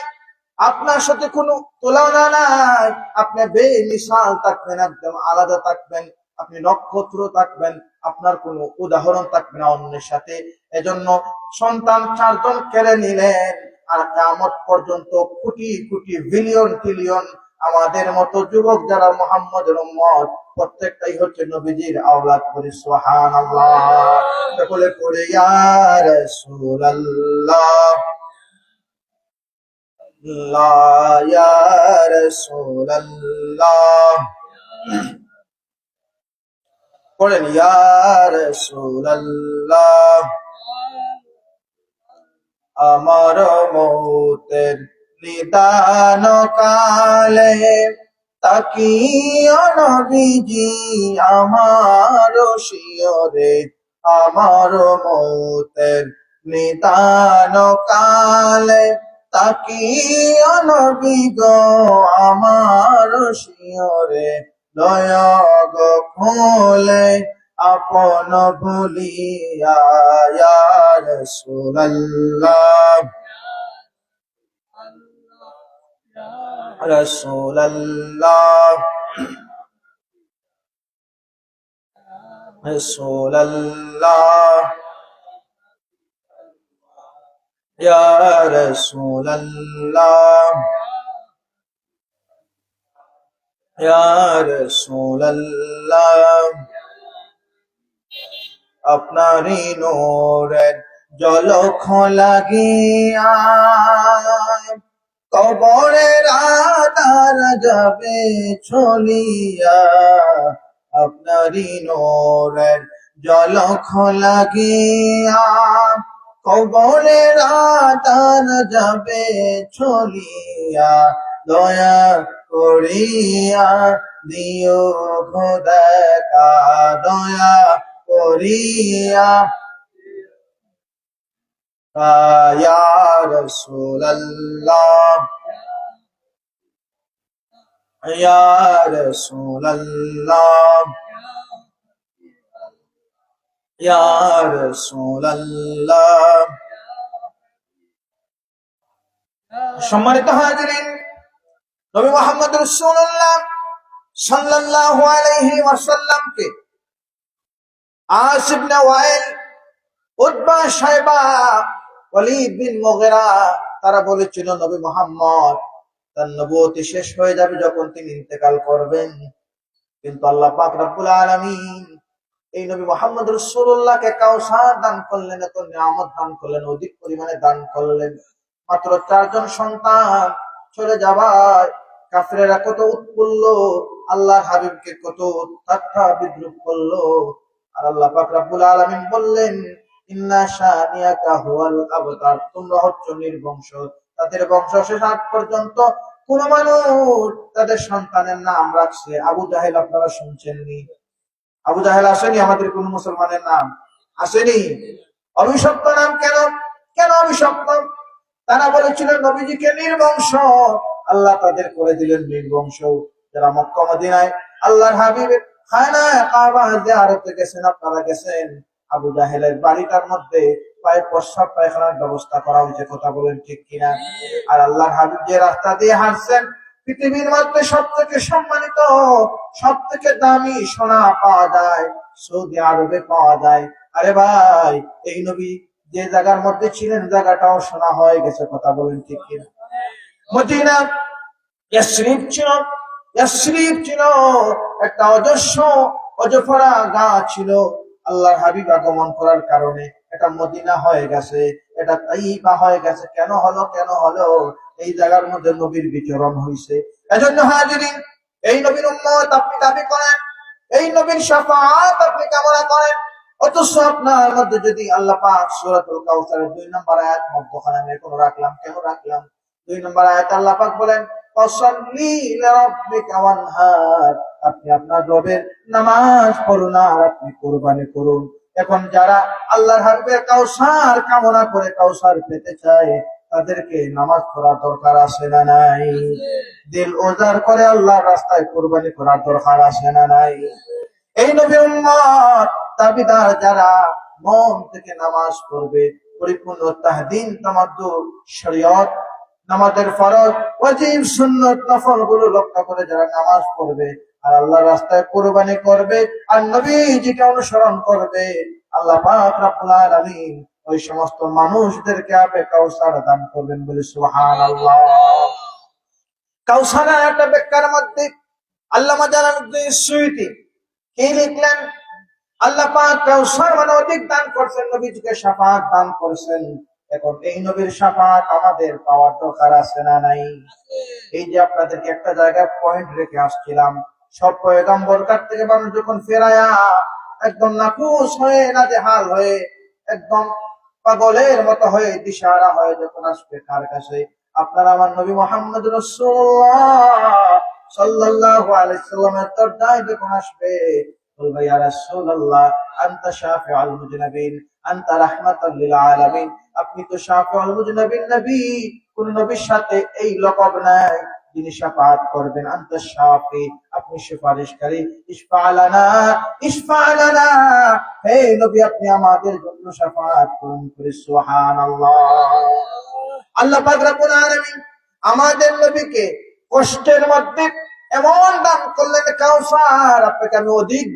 আপনার সাথে কোনো তুলনা নাই, আপনি বেমিসাল থাকবেন, একদম আলাদা থাকবেন, আপনি নক্ষত্র থাকবেন, আপনার কোনো উদাহরণ থাকবে না অন্যের সাথে। এজন্য সন্তান 4 জন কেড়ে নিলেন। আর কিয়ামত পর্যন্ত কোটি কোটি বিলিয়ন ট্রিলিয়ন আমাদের মতো যুবক যারা মুহাম্মদের উম্মত, প্রত্যেকটাই হচ্ছে নবীজির আওলাদ। বলি সুবহানাল্লাহ। সকলে পড়ে ইয়া রাসূলুল্লাহ, লা ইয়া রাসূলুল্লাহ, পড়েন ইয়া রাসূলুল্লাহ। আমার মৌতের নিদান কালে তাকিও নবীজি আমার শিয়রে, আমার মৌতের নিদান কালে তাকিও নবী গো আমার শিয়রে, দয়া গো খোলে আপন ভুলিয়া ইয়া রাসূলুল্লাহ, রাসূলুল্লাহ, রাসূলুল্লাহ, ইয়া রাসূলুল্লাহ, ইয়া রাসূলুল্লাহ। আপনারই নূরের ঝলক লাগিয়া কবরের আঁধার যাবে চলিয়া, আপনারই নূরের ঝলক লাগিয়া কবরের আঁধার যাবে চলিয়া, দয়া করিয়া দিও খোদা, দয়া করিয়া ইয়া রাসূলুল্লাহ, ইয়া রাসূলুল্লাহ, ইয়া রাসূলুল্লাহ। সম্মানিত হাজিরিন, নবী মুহাম্মদ রাসূলুল্লাহ সাল্লাল্লাহু আলাইহি ওয়াসাল্লামকে আস ইবনে ওয়াইল, উতবা, শায়বা, ওয়ালিদ বিন মুগীরা তারা বলেছিল নবী মুহাম্মদ তার নবুয়তি শেষ হয়ে যাবে যখন তিনি ইন্তেকাল করবেন। কিন্তু আল্লাহ পাক রব্বুল আলামিন এই নবী মুহাম্মদ রাসূলুল্লাহকে কাউসার দান করলেন, এত নিয়ামত দান করলেন, অধিক পরিমাণে দান করলেন। মাত্র 4জন সন্তান চলে যাওয়ায় কাফেরেরা কত উৎফুল্ল, আল্লাহর হাবিবকে কত ঠাট্টা বিদ্রুপ করলো। আর আল্লাহ পাক রব্বুল আলামিন বললেন, ইন্না শানিয়াকা হুয়াল আবতার, তোমরা হচ্ছ নির্বংশ। তাদের বংশ শেষ আগ পর্যন্ত কোন মানুষ তাদের সন্তানের নাম রাখছে আবু জাহেল? আপনারা শুনছেননি? আবু জাহেল আসেনি আমাদের কোন মুসলমানের নাম? আসেনি। অভিশপ্ত নাম কেন? কেন অভিশপ্ত? তারা বলেছিল নবীজিকে নির্বংশ, আল্লাহ তাদের করে দিলেন নির্বংশ। যারা মক্কা মদিনায় আল্লাহর হাবিবের খানায়ে কাবা জিয়ারতে গেছেন, আপনারা গেছেন, আবু জাহেলের বাড়িটার মধ্যে পায়ে প্রস্রাব পায়খানার ব্যবস্থা করা হয়েছে, কথা বলেন ঠিক কিনা? আর আল্লাহর হাবিব যে রাস্তা দিয়ে হাঁটছেন, পৃথিবীর মধ্যে সব থেকে সম্মানিত, সব থেকে দামি সোনা পাওয়া যায় সৌদি আরবে পাওয়া যায়। আরে ভাই, এই নবী যে জায়গার মধ্যে ছিলেন জায়গাটাও সোনা হয়ে গেছে, কথা বলেন ঠিক কিনা? মদিনা ইয়াসরিব ছিল, ইয়াসরিব ছিল একটা অজস্র অজফরা গাছ ছিল। আল্লাহর হাবিব আগমন করার কারণে এটা মদিনা হয়ে গেছে, এটা তাইবা হয়ে গেছে। কেন হলো? কেন হলো? এই জায়গার মধ্যে নবীর বিচরণ হয়েছে। এজন্য হাজিরিন, এই নবীর উম্মত আপনি দাবি করেন, এই নবীর শাফাআত আপনি কামনা করেন, অথচ আপনার মধ্যে যদি আল্লাহ পাক সূরাতুল কাউসারের 2 নম্বর আয়াত মধ্যখানে আমি এখন রাখলাম, কেন রাখলাম? 2 নম্বর আয়াত আল্লাহ পাক বলেন, ফাসাল্লি লিরাব্বিকা ওয়ানহার, আপনি আপনার রবের নামাজ পড়ুন আর আপনি কুরবানি করুন। এখন যারা আল্লাহর হাবিবের কাউসার কামনা করে কাউসার পেতে চায়, তাদেরকে নামাজ পড়ার দরকার আছে না নাই? দিল উজাড় করে আল্লাহর রাস্তায় কুরবানি করার দরকার আছে না নাই? এই নবীর উম্মত দাবিদার যারা মন থেকে নামাজ পড়বে, পরিপূর্ণ তাহদিন তামাদ্দুন শরীয়ত, নামাজের ফরজ ওয়াজিব সুন্নাত নফল গুলো লক্ষ্য করে যারা নামাজ পড়বে আর আল্লাহর রাস্তায় কুরবানি করবে আর নবীজিকে অনুসরণ করবে, আল্লাহ পাক রব্বুল আলামিন ওই সমস্ত মানুষদেরকে আপে কাউসার দান করবেন, বলে সুবহানাল্লাহ। কাউসারের একটা ব্যাখ্যার মধ্যে আল্লামা জালালউদ্দিন সুয়ুতী কি লিখলেন? আল্লাহ পাক কাউসার মানে অধিক দান করছেন, নবীজিকে শাফাআত দান করছেন। এখন এই নবীর শাফাআত আমাদের পাওয়ার দরকার আছে না নাই? এই যে আপনাদেরকে একটা জায়গায় পয়েন্ট রেখে আসছিলাম, সব পয়গম্বর কাছ থেকে মানুষ যখন ফেরায়া একদম নাকুশ হয়ে নাজেহাল হয়ে একদম পাগলের মতো হয়ে দিশাহারা হয়ে যখন আসবে কার কাছে? আপনার আমার নবী মুহাম্মদ রাসূলুল্লাহ সাল্লাল্লাহু আলাইহি সাল্লামের দরজায় যখন আসবে, বলবে ইয়া রাসূলুল্লাহ আনতা শাফিউল মুজনাবিন, আনতা রাহমাতাল লিল আলামিন, আপনি তো শাফিউল মুজনাবিন নবী, কোন নবীর সাথে এই লকব নাই যিনি শাফাআত করবেন। আনতা শাফি, আপনি সুপারিশকারী, ইশফা লানা, হে নবী আপনি আমাদের জন্য শাফাআত করুন, করে সুবহানাল্লাহ। আল্লাহ পাক রব্বুল আলামিন আমাদের নবীকে কষ্টের মধ্যে এমন দান করলেন কাউসার, আপনাকে আমি অধিক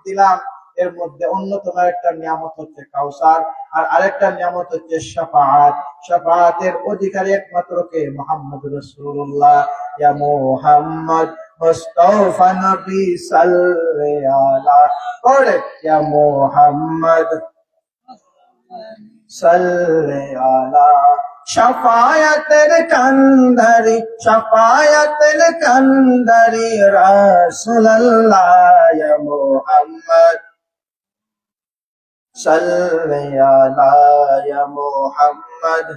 দিলাম। এর মধ্যে অন্যতম একটা নিয়ামত হচ্ছে কাউসার, আর আরেকটা নিয়ামত হচ্ছে শাফাআত। শাফাআতের অধিকারী একমাত্র কে? মুহাম্মদ রাসূলুল্লাহ। ইয়া মুহাম্মদ মুস্তাফা নবী সাল্লাল্লাহু আলাইহি, ইয়া মুহাম্মদ সাল্লাল্লাহু আলাইহি, শাফায়াতের কান্দারি রাসূলুল্লাহ, ইয়া মুহাম্মদ সাল্লাল্লাহু আলাইহি, ইয়া মুহাম্মদ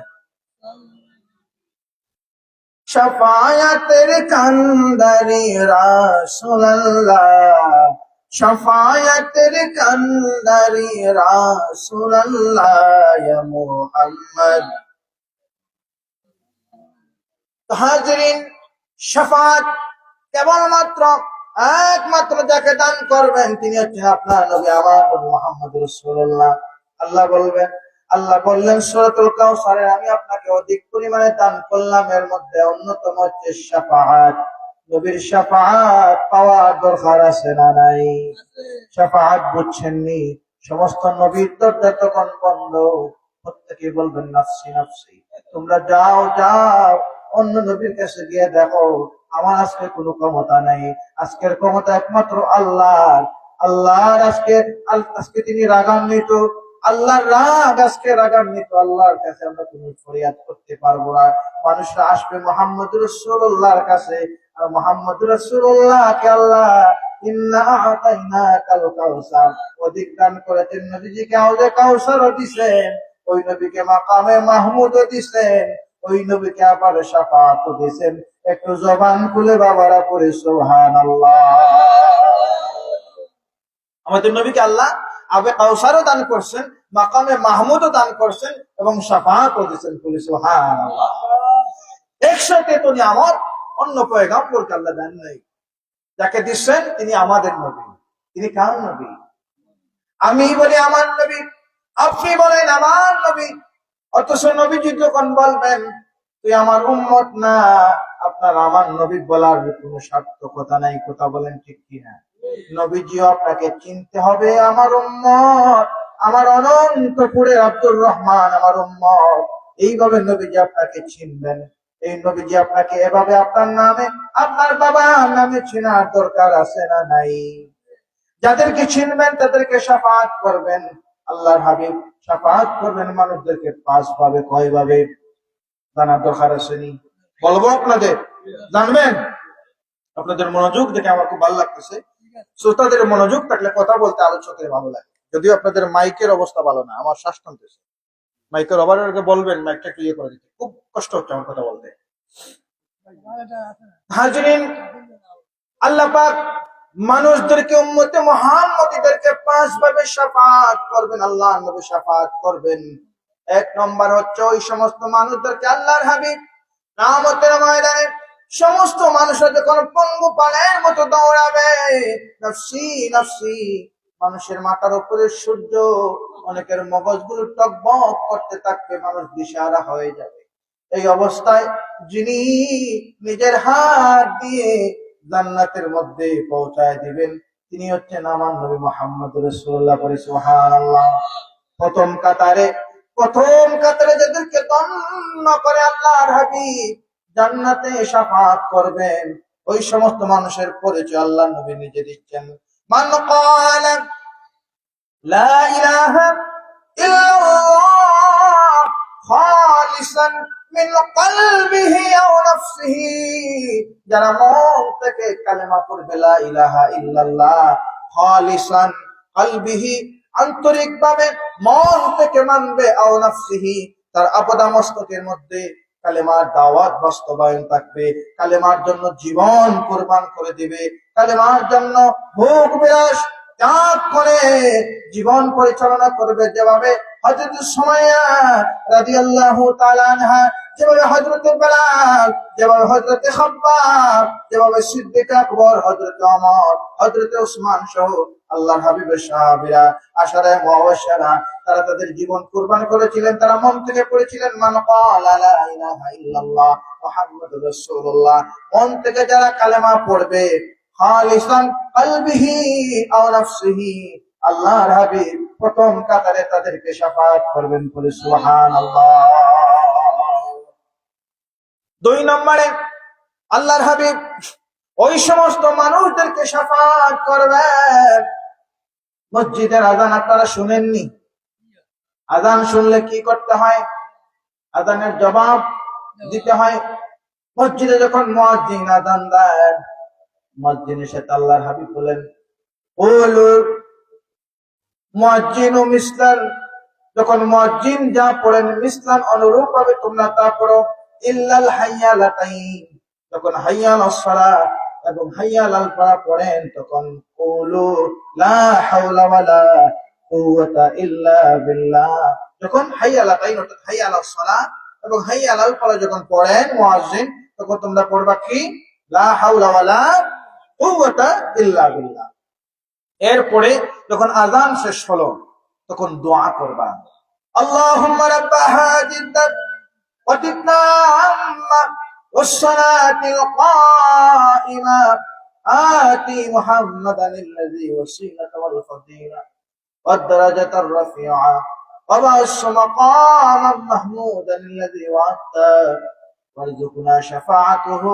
শাফায়াতের কান্দারি রাসূলুল্লাহ, শাফায়াতের কান্দারি রাসূলুল্লাহ, ইয়া মুহাম্মদ। হাজিরিন, শাফাআত কেবলমাত্র একমাত্র যাকে দান করবেন তিনি হচ্ছেন আপনার নবী, আমার নবী মুহাম্মদ রাসূলুল্লাহ। আল্লাহ বললেন সূরাতুল কাউসারে, আমি আপনাকে অধিক পরিমাণে দান করলাম, এর মধ্যে অন্যতম হচ্ছে শাফাআত। নবীর শাফাআত পাওয়ার দরকার আছে না নাই? শাফাআত বুঝছেননি? সমস্ত নবীর দরজা তখন বন্ধ, প্রত্যেকে বলবেন নাফসি নাফসি। তোমরা যাও অন্য নবীর কাছে গিয়ে দেখো, আমার আজকে কোনো ক্ষমতা নাই, আজকের ক্ষমতা একমাত্র আল্লাহর। আজকে তিনি রাগান্বিত, আল্লাহর রাগ আজকে রাগান্বিত, আল্লাহর কাছে আমরা কোনো ফরিয়াদ করতে পারবো না। মানুষরা আসবে মোহাম্মদ রাসূলুল্লাহর কাছে, আর মোহাম্মদ রাসূলুল্লাহকে আল্লাহ ইন্না আ'তাইনাকাল কাউসার অধিক দান করেছেন। নবীজিকে হাউজে কাউসারও দিছেন, ওই নবীকে মাকামে মাহমুদও দিছেন, ওই নবীকে আবার শাফাআতও দিছেন। একটু জবান খুলে বাবারা পড়ে সুবহানাল্লাহ। আমাদের নবীকে আল্লাহ আবে কাউসারও দান করছেন, মাকামে মাহমুদও দান করছেন এবং শাফাআতও দিছেন। বলে সুবহানাল্লাহ। একসাথে তো নিয়ামত অন্য পয়গম্বরকে আল্লাহ দেন নাই। যাকে দিচ্ছেন তিনি আমাদের নবী। তিনি কার নবী? আমি বলি আমার নবী, আপনি বলেন আমার নবী। অথচ নবীজি যখন বলবেন তুই আমার উম্মত না, আপনার আমার নবী বলার কোনো সার্থকতা নাই। কথা বলেন ঠিক কিনা? নবীজিও আপনাকে চিনতে হবে আমার উম্মত, আমার অনন্তপুরের আব্দুর রহমান আমার উম্মত। এইভাবে নবীজি আপনাকে চিনবেন। এই নবীজি আপনাকে এভাবে আপনার নামে, আপনার বাবার নামে চেনার দরকার আছে না নাই? যাদেরকে চিনবেন তাদেরকে শাফাআত করবেন। আল্লাহর হাবিব শাফাআত করবেন মানুষদেরকে 5 ভাবে। কয় ভাবে জানার দরকার আসেনি? বলবো আপনাদের, জানবেন? আপনাদের মনোযোগ দেখে আমার খুব ভালো লাগতেছে। শ্রোতাদের মনোযোগ থাকলে কথা বলতে আলোচকের ভালো লাগে। যদিও আপনাদের মাইকের অবস্থা ভালো না, আমার শ্বাস টানতেছে। মাইকের ওভারেরকে বলবেন মাইকটা একটু ইয়ে করে দিতে, খুব কষ্ট হচ্ছে আমার কথা বলতে। হাজরিন, আল্লাহ পাক মানুষদেরকে উম্মতে মুহাম্মদীদেরকে 5 ভাবে শাফাআত করবেন। আল্লাহ নবী শাফাআত করবেন। 1 নম্বর হচ্ছে ওই সমস্ত মানুষদেরকে আল্লাহর হাবিব কিয়ামতের ময়দানে সমস্ত মানুষরা যখন পঙ্গু পালের মতো দৌড়াবে, নফসি নফসি, মানুষের মাথার উপরে সূর্য, অনেকের মগজগুলো টকবক করতে থাকবে, মানুষ দিশাহারা হয়ে যাবে। এই অবস্থায় যিনি নিজের হাত দিয়ে জান্নাতের মধ্যে পৌঁছায় দিবেন তিনি হচ্ছেন আমার নবী মুহাম্মদ রাসূলুল্লাহ। সুবহানাল্লাহ। প্রথম কাতারে যাদেরকে গণ্য করে আল্লাহর হাবিব জান্নাতে শাফাআত করবেন, ওই সমস্ত মানুষের পরিচয় আল্লাহ নবী নিজে দিচ্ছেন। মান ক্বালা লা ইলাহা ইল্লাল্লাহ খালিসান মিন কলবিহি আও নাফসিহি, যারা মন থেকে কালেমা পড়বে লা ইলাহা ইল্লাল্লাহ খালিসান কলবিহি, আন্তরিকভাবে মন থেকে মানবে, আও নাফসিহি, তার আপদা মস্তকের মধ্যে কালেমার দাওয়াত বাস্তবায়ন থাকবে, কালেমার জন্য জীবন কুরবান করে দিবে, কালেমার জন্য ভোগ বিলাস ত্যাগ করে জীবন পরিচালনা করবে। যেভাবে হযরত সুমাইয়া রাদিয়াল্লাহু তাআলা আনহা, যেভাবে হযরত বেলাল, যেভাবে হযরত খাব্বাব, যেভাবে সিদ্দিক আকবর, হযরত ওমর, হযরত উসমান সহ আল্লাহর হাবিবের সাহাবীরা, আশারায়ে মুবাশশারা, তারা তাদের জীবন কুরবান করেছিলেন। তারা মন থেকে পড়েছিলেন মান ক্বালা লা ইলাহা ইল্লাল্লাহ মুহাম্মাদুর রাসূলুল্লাহ। মন থেকে যারা কালেমা পড়বে খালিসান কলবিহি আও নাফসিহি, আল্লাহর হাবিব প্রথম কাতারে তাদেরকে শাফাআত করবেন। বলে সুবহানাল্লাহ। 2 নম্বরে আল্লাহর হাবিব ওই সমস্ত মানুষদেরকে শাফাআত করবেন। মসজিদের আযান আপনারা শুনেননি? আযান শুনলে কি করতে হয়? আযানের জবাব দিতে হয়। মসজিদে যখন মুয়াজ্জিন আযান দেন, মুয়াজ্জিনের সাথে আল্লাহর হাবিব বলেন কুলু মুয়াজ্জিনু মিসলান, যখন মুয়াজ্জিন যা পড়েন মিসলান অনুরূপ ভাবে তোমরা তা পড়ো। ইল্লাল হাইয়ালাতাইন, যখন হাইয়ালাস সালাহ এবং হাইয়ালাল ফালাহ পড়েন তখন কুলু লা হাওলা ওয়ালা কুওয়াতা ইল্লা বিল্লাহ। যখন হাইয়ালাতাইন অর্থাৎ হাইয়ালাস সালাহ এবং হাইয়ালাল ফালাহ যখন পড়েন মুয়াজ্জিন, তখন তোমরা পড়বা কি? লা হাওলা ওয়ালা কুওয়াতা ইল্লা বিল্লাহ। এরপরে যখন আযান শেষ হলো তখন দোয়া করবা, আল্লাহুম্মা রাব্বা হাযিদ ওয়াতিত্তাম্মা ওয়াস-সালাতিল কাইমা আতি মুহাম্মাদানিল্লাযী ওয়াসিলাতা ওয়াল ফাদিলা ওয়াদ-দারাজাতার রাফিআ ওয়া বা'স মাকামান মাহমুদানিল্লাযী ওয়া'আদতা ওয়ারযুকনা শাফাআতাহু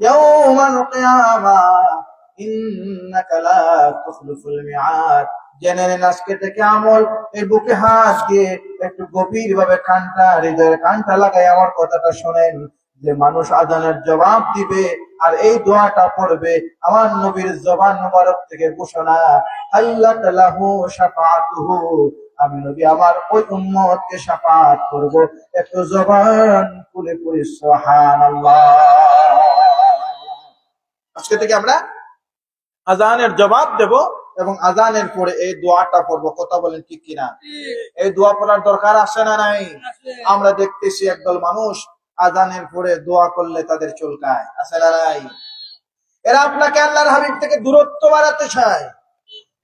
ইয়াওমাল কিয়ামাহ ইন্নাকা লা তুখলিফুল মিআদ। জেনে নেন আজকে থেকে আমল, এই বুকে হাত দিয়ে একটু গভীর ভাবে কানটা, হৃদয়ের কানটা লাগাই আমার কথাটা শোনেন, যে মানুষ আজানের জবাব দিবে আর এই দোয়াটা পড়বে, আমার নবীর জবান মুবারক থেকে ঘোষণা, আল্লাহ লাহু শাফাআতুহু, আমি নবী আমার ওই উম্মতকে শাফাআত করব। একটু জবান খুলে পড়ি সুবহানাল্লাহ। আজকে থেকে আমরা আজানের জবাব দেব এবং আজানের পরে এই দোয়াটা পড়বো। কথা বলেন ঠিক কিনা? এই দোয়া পড়ার দরকার আছে না নাই? আমরা দেখতেছি একদল মানুষ আজানের পরে দোয়া করলে তাদের চুলকায়, আছে না নাই? এরা আপনাকে আল্লাহর হাবিব থেকে দূরত্ব বাড়াতে চায়।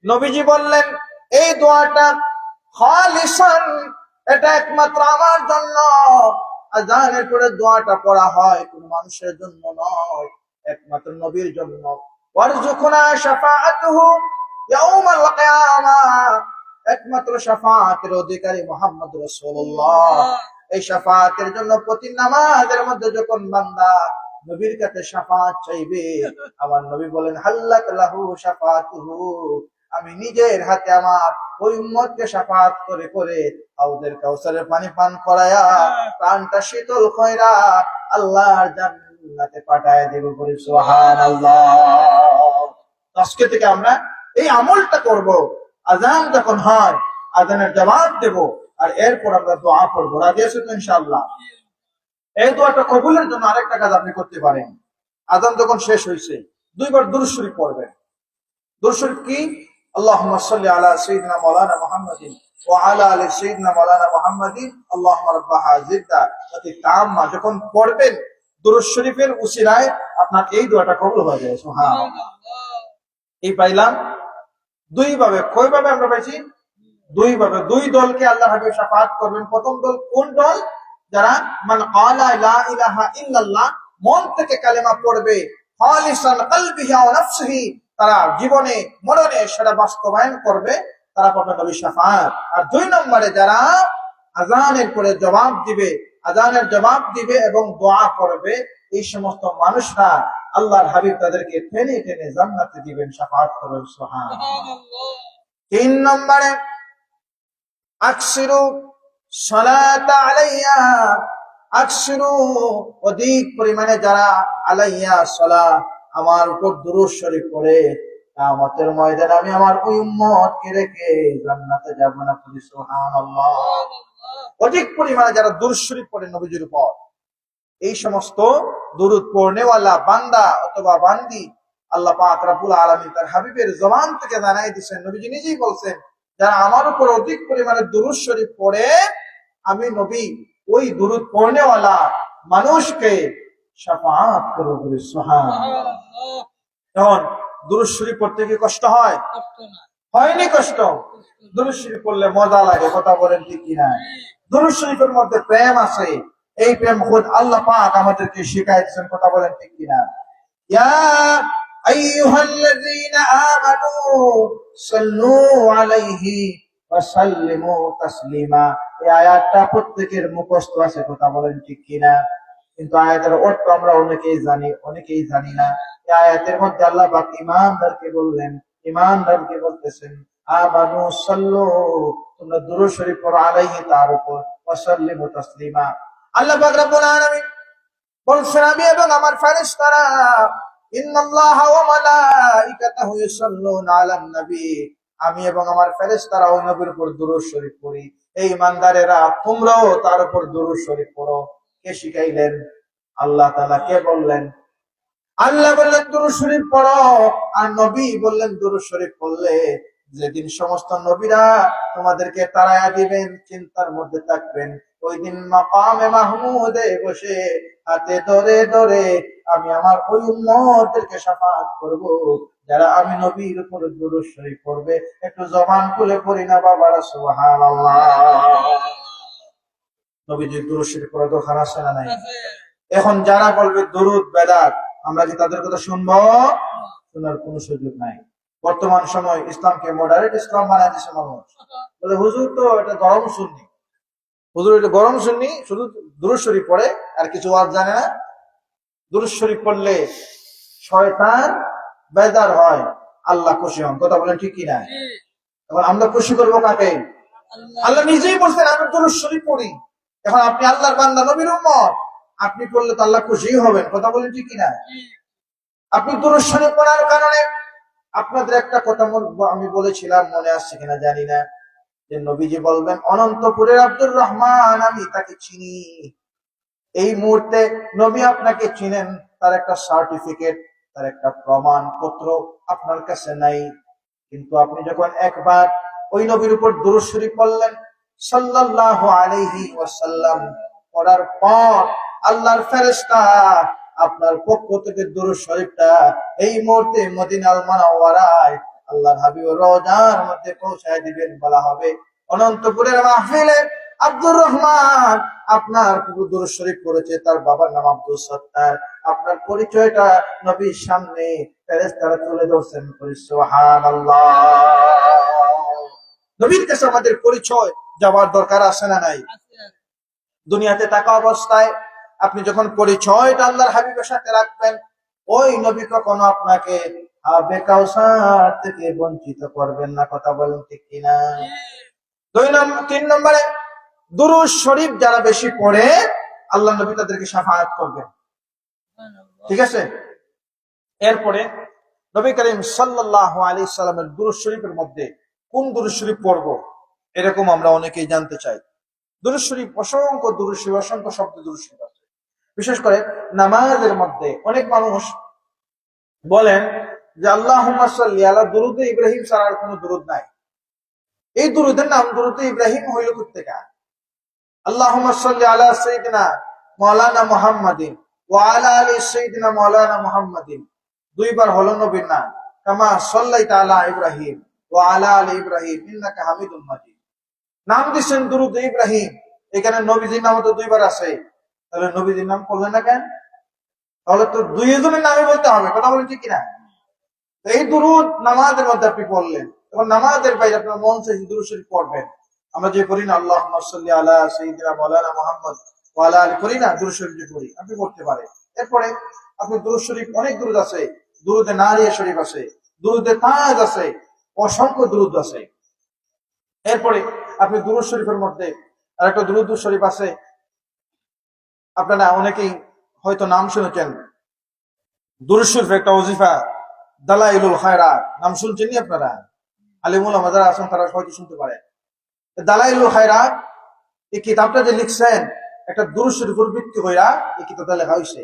নবীজি বললেন এই দোয়াটা খালিসান, এটা একমাত্র আমার জন্য। আজানের পরে দোয়াটা পড়া হয় কোন মানুষের জন্য নয়, একমাত্র নবীর জন্য। ওয়ারজুকনা শাফাআতুহু ইয়াউমাল কিয়ামাহ, একমাত্র শাফাআতের অধিকারী মুহাম্মদ রাসূলুল্লাহ। এই শাফাআতের জন্য প্রতি নামাজের মধ্যে যখন বান্দা নবীর কাছে শাফাআত চাইবে, আমার নবী বলেন হাল্লাত লাহু শাফাআতুহু, আমি নিজের হাতে আমার ওই উম্মতকে শাফাআত করে করে হাউজের কাউসারের পানি পান করায়া প্রাণটা শীতল কইরা আল্লাহর জান্নাতে পাঠায় দেব। বলি সুবহানাল্লাহ। আজকে থেকে আমরা এই আমলটা করব। আজান যখন হয় আজানের জবাব দেব আর এরপর আমরা দোয়া পড়বো। রাজি আছেন তো ইনশাআল্লাহ? এই দোয়াটা কবুলের জন্য আরেকটা কাজ আপনি করতে পারেন। আজান যখন শেষ হয়েছে 2 বার দুরূদ শরীফ পড়বেন। দুরূদ শরীফ কি? আল্লাহুম্মা সাল্লি আলা সাইয়্যিদিনা মাওলানা মুহাম্মাদিন ওয়া আলা আলি সাইয়্যিদিনা মাওলানা মুহাম্মাদিন আল্লাহুম্মা রাব্বা হাযিহি দাওয়াতি তাম্মা যখন পড়বেন, দুরূদ শরীফের উসিলায় আপনার এই দোয়াটা কবুল হয়ে যায়। সুবহানাল্লাহ। এই পাইলাম 2 ভাবে। কয়ভাবে আমরা পাইছি? 2 ভাবে। 2 দলকে আল্লাহর হাবিব শাফাআত করবেন। প্রথম দল কোন দল? যারা মান ক্বালা লা ইলাহা ইল্লাল্লাহ, মন থেকে কালেমা পড়বে, খালিসান কলবিহি ওয়া নাফসিহি, তারা জীবনে মরণে সেটা বাস্তবায়ন করবে, তারা পাবে নবীর শাফাআত। আর 2 নম্বরে যারা আজানের পরে জবাব দিবে, আজানের জবাব দিবে এবং দোয়া করবে, এই সমস্ত মানুষরা আল্লাহর হাবিব তাদেরকে টেনে টেনে জান্নাতে দিবেন, শাফাআত করবেন। সুবহানাল্লাহ। 3 নম্বরে আকসিরু সালাত আলাইয়া, আকসিরু অধিক পরিমাণে যারা আলাইয়া সালাত, আমার উপর দুরূদ শরীফ পড়ে, কিয়ামতের ময়দানে আমি আমার ওই উম্মতকে রেখে জান্নাতে যাব না। সুবহানাল্লাহ। অধিক পরিমাণে যারা দুরূদ শরীফ পড়ে নবীজির উপর, এই সমস্ত দুরূদ পড়নেওয়ালা বান্দা অথবা বান্দি আল্লাহ পাক রব্বুল আলামিন তার হাবিবের জবান থেকে জানাই দিয়েছেন, নবীজি নিজেই বলছেন, যারা আমার উপর অধিক পরিমাণে দুরূদ শরীফ পড়ে, আমি নবী ওই দুরূদ পড়নেওয়ালা মানুষকে শাফাআত করব। সুবহানাল্লাহ। এখন দুরূদ শরীফ পড়তে কি কষ্ট হয়? হয়নি কষ্ট? দুরূদ শরীফ পড়লে মজা লাগে। কথা বলেন ঠিক কিনা? দুরূদ শরীফের মধ্যে প্রেম আছে। এই প্রেম খুদ আল্লাহ পাক আমাদেরকে শিখাইছেন। কথা বলেন ঠিক কিনা? ইয়া আইয়ুহাল্লাযীনা আমানু সাল্লু আলাইহি ওয়া সাল্লিমু তাসলিমা। এই আয়াতটা প্রত্যেকের মুখস্থ আছে। কথা বলেন ঠিক কিনা? কিন্তু আয়াতের অর্থ আমরা অনেকেই জানি, অনেকেই জানি না। এই আয়াতের মধ্যে আল্লাহ পাক ঈমানদারকে বললেন, ঈমানদারকে বলতেছেন আমানু সাল্লু, তোমরা দুরূদ শরীফ পড়ো, আলাইহি, তার উপর, ওয়া সাল্লিমু তাসলিমা। আল্লাহ পাক রব্বুল আলামিন বলছেন আমি এবং আমার ফেরেশতারা, ইন্নাল্লাহা ওয়া মালাইকাতাহু ইউসাল্লুনা আলান নবী, আমি এবং আমার ফেরেশতারা ওই নবীর উপর দুরূদ শরীফ পড়ি। এই ইমানদারেরা তোমরাও তার উপর দুরূদ শরীফ পড়ো। কে শিখাইলেন? আল্লাহ তাআলা। কে বললেন? আল্লাহ বললেন দুরূদ শরীফ পড়ো, আর নবী বললেন দুরূদ শরীফ পড়লে যেদিন সমস্ত নবীরা তোমাদেরকে তাড়ায়া দিবেন, চিন্তার মধ্যে থাকবেন, ওই দিন মাকামে মাহমুদে বসে হাতে ধরে ধরে আমি আমার ওই উম্মতদেরকে শাফাআত করব, যারা আমি নবীর উপর দুরূদ শরীফ পড়বে। একটু জবান খুলে পড়ি না বাবারা? সুবহানাল্লাহ। নবীজির দুরূদ শরীফ পড়া তো খারাপ আছে না নাই? এখন যারা বলবে দুরূদ বেদাত, আমরা কি তাদের কথা শুনবো? শোনার কোনো সুযোগ নাই। বর্তমান সময় ইসলামকে মডারেট ইসলাম বানায় দিচ্ছে মানুষ। বলে হুজুর তো এটা গরম সুন্নি, হুজুর এটা গরম সুন্নি, শুধু দুরূদ শরীফ পড়ে আর কিছু ওয়াজ জানে না। দুরূদ শরীফ পড়লে শয়তান বেজার হয়, আল্লাহ খুশি হন। কথা বলেন ঠিক কিনা? এখন আমরা খুশি করবো কাকে? আল্লাহ নিজেই বলছেন আমি দরুদ শরীফ পড়ি। এখন আপনি আল্লাহর বান্দা, নবীর উম্মত, আপনি পড়লে তো আল্লাহ খুশি হবেন। কথা বলেন ঠিক কিনা? আপনি দরুদ শরীফ পড়ার কারণে আপনাদের একটা কথা আমি বলেছিলাম, মনে আসছে কিনা জানি না, যে নবীজি বলবেন অনন্তপুরের আব্দুর রহমান আমি তাকে চিনি। এই মুহূর্তে নবী আপনাকে চিনেন, তার একটা সার্টিফিকেট, তার একটা প্রমাণ পত্র আপনার কাছে নাই। কিন্তু আপনি যখন একবার ওই নবীর উপর দুরূদ শরীফ পড়লেন সাল্লাল্লাহু আলাইহি ওয়াসাল্লাম, পড়ার পর আল্লাহর ফেরেশতা আপনার পক্ষ থেকে দুরূদ শরীফটা এই মুহূর্তে মদিনাল মুনাওয়ারায় আল্লাহর হাবিবের রওজার মধ্যে পৌঁছায় দিবেন। বলা হবে অনন্তপুরের মাহফিলে আব্দুর রহমান আপনার দুরূদ শরীফ পড়েছে, তার বাবার নাম আব্দুল সত্তার। আপনার পরিচয়টা নবীর সামনে ফেরেশতারা তুলে ধরছেন। সুবহানাল্লাহ। নবীর কাছে আমাদের পরিচয় যাওয়ার দরকার আছে না নাই? দুনিয়াতে থাকা অবস্থায় আপনি যখন পরিচয়টা আল্লাহর হাবিবের সাথে রাখবেন, ওই নবী কখনো আপনাকে হাবে কাউসার থেকে বঞ্চিত করবেন না। কথা বলেন ঠিক কিনা? 3 নম্বরে দুরূদ শরীফ যারা বেশি পড়ে আল্লাহ নবী তাদেরকে শাফাআত করবেন। ঠিক আছে? এরপরে নবী করিম সাল্লাল্লাহু আলাইহি সাল্লামের দুরূদ শরীফের মধ্যে কোন দুরূদ শরীফ পড়বো, এরকম আমরা অনেকেই জানতে চাই। দুরূদ শরীফ অসংখ্য দুরূদ শরীফ, অসংখ্য শব্দ দুরূদ শরীফ আছে। বিশেষ করে নামাজের মধ্যে অনেক মানুষ বলেন যে আল্লাহুম্মা সাল্লি আলা দুরুদে ইব্রাহিম ছাড়া আর কোনো দুরূদ নাই। এই দুরূদের নাম দুরুদে ইব্রাহিম হইল কোত্থেকে? আল্লাহুম্মা সাল্লি আলা সাইয়্যিদিনা মাওলানা মুহাম্মাদিন ওয়া আলা আলি সাইয়্যিদিনা মাওলানা মুহাম্মাদিন, দুইবার হলো নবীর নাম। কামা সাল্লাইতা আলা ইব্রাহিম ওয়া আলা আলি ইব্রাহিম ইন্নাকা হামিদুম মাজিদ। নাম দিচ্ছেন দুরুদ ইব্রাহিম, এখানে নবীজির নাম তো দুইবার আছে, তাহলে নবীজির নাম করলেন না কেন? তাহলে তো দুইজনের নামই বলতে হবে। কথা বলেন ঠিক কিনা? এই দুরুদ নামাজের মধ্যে আপনি পড়লেন, তখন নামাজের বাইরে আপনার মন চাইছে দুরূদ শরীফ পড়বেন। আমরা যে করি না আল্লাহুম্মা সাল্লি আলা সাইয়্যিদিনা মাওলানা মুহাম্মদ ওয়া আলা আলি, করি না দুরূদ শরীফ যে পড়ি, আপনি পড়তে পারেন। এরপরে আপনি দুরূদ শরীফ, অনেক দুরূদ আছে, দুরুদে নারিয়া শরীফ আছে, দুরুদে তাজ আছে, অসংখ্য দুরূদ আছে। এরপরে আপনি দুরূদ শরীফের মধ্যে আরেকটা দুরূদ শরীফ আছে, আপনারা অনেকেই হয়তো নাম শুনেছেন। দুরূদ শরীফের একটা ওজিফা দালাইলুল খায়রাত, নাম শুনছেন নি আপনারা? আলিমুল আমাদের আছেন, তারা হয়তো শুনতে পারে। দালাইলুল খায়রাত এই কিতাবটা যে লিখছেন, একটা দুরূদ শরীফের ভিত্তি হইয়া এই কিতাবটা লেখা হয়েছে।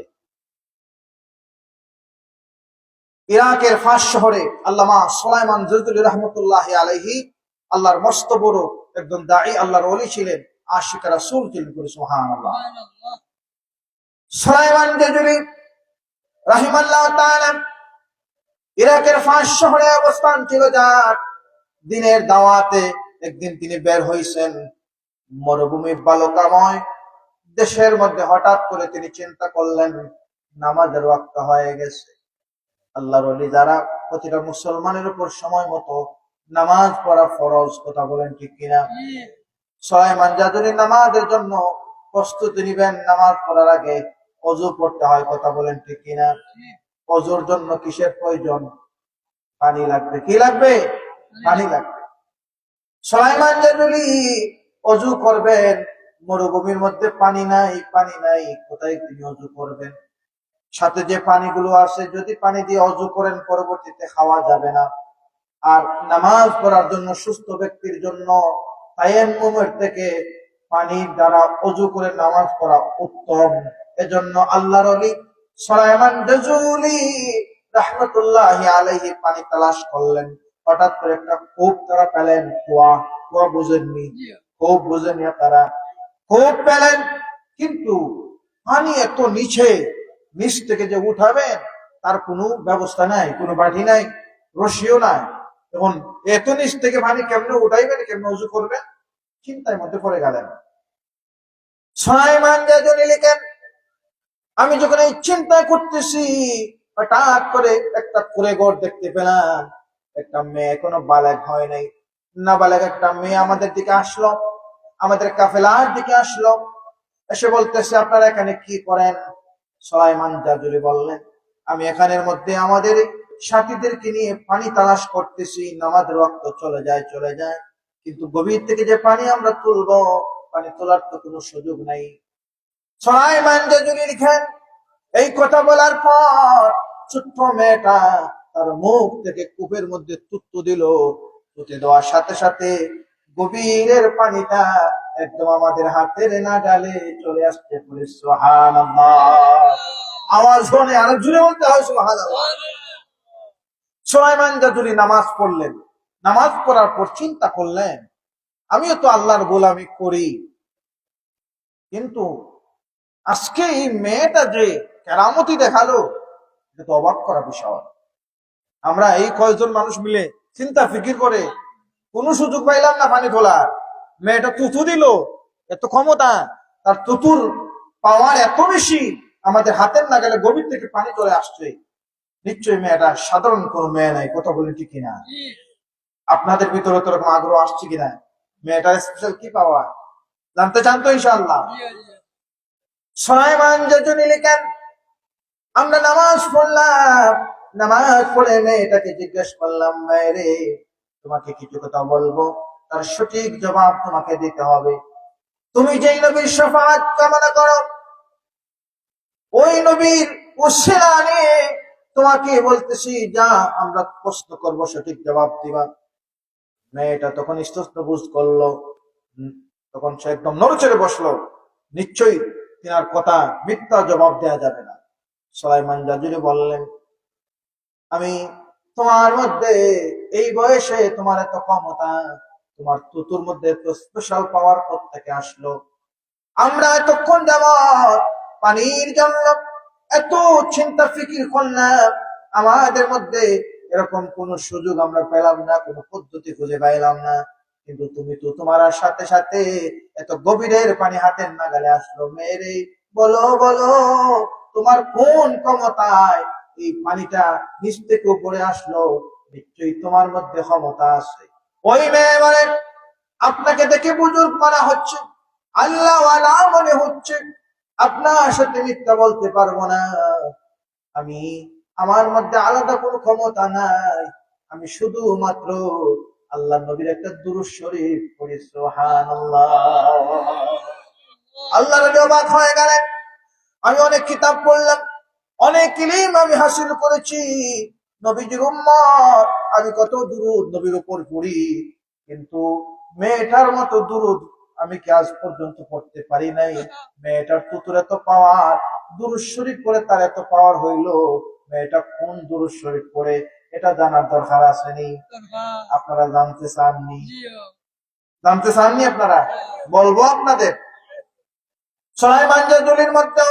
ইরাকের ফাস শহরে আল্লামা সুলাইমান জয়তুল্লাহ রাহমাতুল্লাহি আলাইহি, আল্লাহর মস্ত বড় একজন দাঈ, আল্লাহর ওলি ছিলেন, আশিক রাসূল ছিলেন। সুবহানাল্লাহ। সুলাইমান জয়তুল্লাহ রাহিমাল্লাহু তাআলা ইরাকের ফাস শহরে অবস্থান ছিল, যার দিনের দাওয়াতে একদিন তিনি বের হইছেন। মরুভূমি বালুকাময় দেশের মধ্যে হঠাৎ করে তিনি চিন্তা করলেন নামাজের ওয়াক্ত হয়ে গেছে। আল্লাহর ওলি যারা, প্রতিটা মুসলমানের উপর সময় মতো নামাজ পড়া ফরজ। কথা বলেন ঠিক কিনা? সুলাইমান জাদুরি নামাজের জন্য প্রস্তুতি নিবেন, নামাজ পড়ার আগে ওযু করতে হয়। কথা বলেন ঠিক কিনা? ওযুর জন্য কিসের প্রয়োজন? পানি লাগবে। কি লাগবে? পানি লাগবে। সুলাইমান জাদুরি ওযু করবেন, মরুভূমির মধ্যে পানি নাই, পানি নাই, কোথায় তিনি ওযু করবেন? সাথে যে পানিগুলো আছে, যদি পানি দিয়ে ওযু করেন পরবর্তীতে খাওয়া যাবে না। আর নামাজ পড়ার জন্য সুস্থ ব্যক্তির জন্য তায়াম্মুমের থেকে পানির দ্বারা ওযু করে নামাজ পড়া উত্তম। এজন্য আল্লাহর ওলি সুলাইমান জাজুলি রাহমাতুল্লাহি আলাইহি পানি তালাশ করলেন। হঠাৎ করে একটা কূপ তারা পেলেন। কুয়া বুঝেননি? কূপ বুঝেনি তারা? কূপ পেলেন, কিন্তু পানি এত নিচে, নিচ থেকে যে উঠাবেন তার কোনো ব্যবস্থা নাই, কোনো বাটি নাই, রশিও নাই। এখন এত নিচ থেকে পানি কেমনে উঠাইবেন, কেমনে ওযু করবেন? চিন্তার মধ্যে পড়ে গেলেন। সুলাইমান জাজুলি লিখেন, আমি যখন এই চিন্তা করতেছি, হঠাৎ করে একটা কুঁড়ে ঘর দেখতে পেলাম। একটা মেয়ে, এখনো বালেগ হয় নাই, নাবালেগ একটা মেয়ে আমাদের দিকে আসলো, আমাদের কাফেলার দিকে আসলো। এসে বলতেছে, আপনারা এখানে কি করেন? সুলাইমান জাজুলি বললেন, আমি এখানের মধ্যে আমাদের সাথীদেরকে নিয়ে পানি তালাশ করতেছি, নামাজের ওয়াক্ত চলে যায়, কিন্তু গভীর থেকে যে পানি আমরা তুলবো, পানি তোলার তো কোনো সুযোগ নাই। সুলাইমান জাজুলি লিখেন, এই কথা বলার পর ছোট্ট মেয়েটা তার মুখ থেকে কূপের মধ্যে তুত্তু দিল। তুতে দেওয়ার সাথে সাথে গভীরের পানিটা একদম আমাদের হাতের নাগালে চলে আসতে বলে সুবহানাল্লাহ। আওয়াজ শুনে আরো জুড়ে বলতে হয় সুবহানাল্লাহ। সুলাইমান জাজুলি নামাজ পড়লেন। নামাজ পড়ার পর চিন্তা করলেন, আমিও তো আল্লাহর গোলামি করি, কিন্তু আজকে এই মেয়েটা যে কেরামতি দেখালো, এটা তো অবাক করা বিষয়। আমরা এই কয়েকজন মানুষ মিলে চিন্তা ফিকির করে কোনো সুযোগ পাইলাম না পানি তোলার। মেয়েটা তুতু দিল, এত ক্ষমতা, তার তুতুর পাওয়ার এত বেশি, আমাদের হাতের নাগালে গভীর থেকে পানি চলে আসছে। নিশ্চয়ই মেয়েটা সাধারণ কোনো মেয়ে নাই, কথা বলেন ঠিক কিনা? আপনাদের ভিতরে তো এরকম আগ্রহ আসছে কিনা? মেয়েটার স্পেশাল কি পাওয়া জানতে চান তো ইনশাআল্লাহ? সুলাইমান জাজুলি লিখেন, আমরা নামাজ পড়লাম, নামাজ পড়ে মেয়েটাকে জিজ্ঞেস করলাম, মেয়েরে তোমাকে কিছু কথা বলবো, তার সঠিক জবাব তোমাকে দিতে হবে। তুমি যেই নবীর শাফাআত কামনা করো, ওই নবীর উসিলা নিয়ে তোমাকে বলতেছি, যা আমরা প্রশ্ন করবো সঠিক জবাব দিবা। মেয়েটা তখন স্পষ্ট বুঝ করলো, তখন সে একদম নড়চড়ে বসলো, নিশ্চয়ই তিনার কথা মিথ্যা জবাব দেয়া যাবে না। সুলাইমান জাজুলি বললেন, আমি তোমার মধ্যে এই বয়সে তোমার এত ক্ষমতা, তোমার তুতুর মধ্যে এত স্পেশাল পাওয়ার কোত্থেকে আসলো? আমরা এতক্ষণ যাবত পানির জন্য এত চিন্তা ফিকির করলাম, আমাদের মধ্যে এরকম কোন সুযোগ আমরা পেলাম না, কোন পদ্ধতি খুঁজে পাইলাম না, কিন্তু তুমি তো তোমার সাথে সাথে এত গভীরের পানি হাতের নাগালে আসলো। মেয়েরে বলো বলো, তোমার কোন ক্ষমতায় এই পানিটা নিচ থেকে উপরে আসলো? নিশ্চয়ই তোমার মধ্যে ক্ষমতা আছে। ওই মেয়ে বলে, আপনাকে দেখে বুজুর্গ মানা হচ্ছে, আল্লাহ ওয়ালা মনে হচ্ছে, আপনার সাথে মিথ্যা বলতে পারবো না। আমি আমার মধ্যে আলাদা কোনো ক্ষমতা নাই, আমি শুধুমাত্র আল্লাহ নবীর একটা দুরূদ শরীফ পড়ি। সুবহানাল্লাহ। আল্লাহ নবী অবাক হয়ে গেলেন, আমি অনেক কিতাব পড়লাম, অনেক ইলম আমি হাসিল করেছি, নবীজির উম্মত, আমি কত দুরূদ নবীর উপর পড়ি, কিন্তু মেয়েটার মতো দুরূদ আমি কি আজ পর্যন্ত পড়তে পারি নাই। মেয়েটার তুতুর এত পাওয়ার, দুরূদ শরীফ পড়ে তার এত পাওয়ার হইলো, মেয়েটা কোন দুরূদ শরীফ পড়ে এটা জানার দরকার আসেনি? আপনারা জানতে চাননি? জানতে চাননি আপনারা? বলবো আপনাদের। সুলাইমান জাজুলির মধ্যে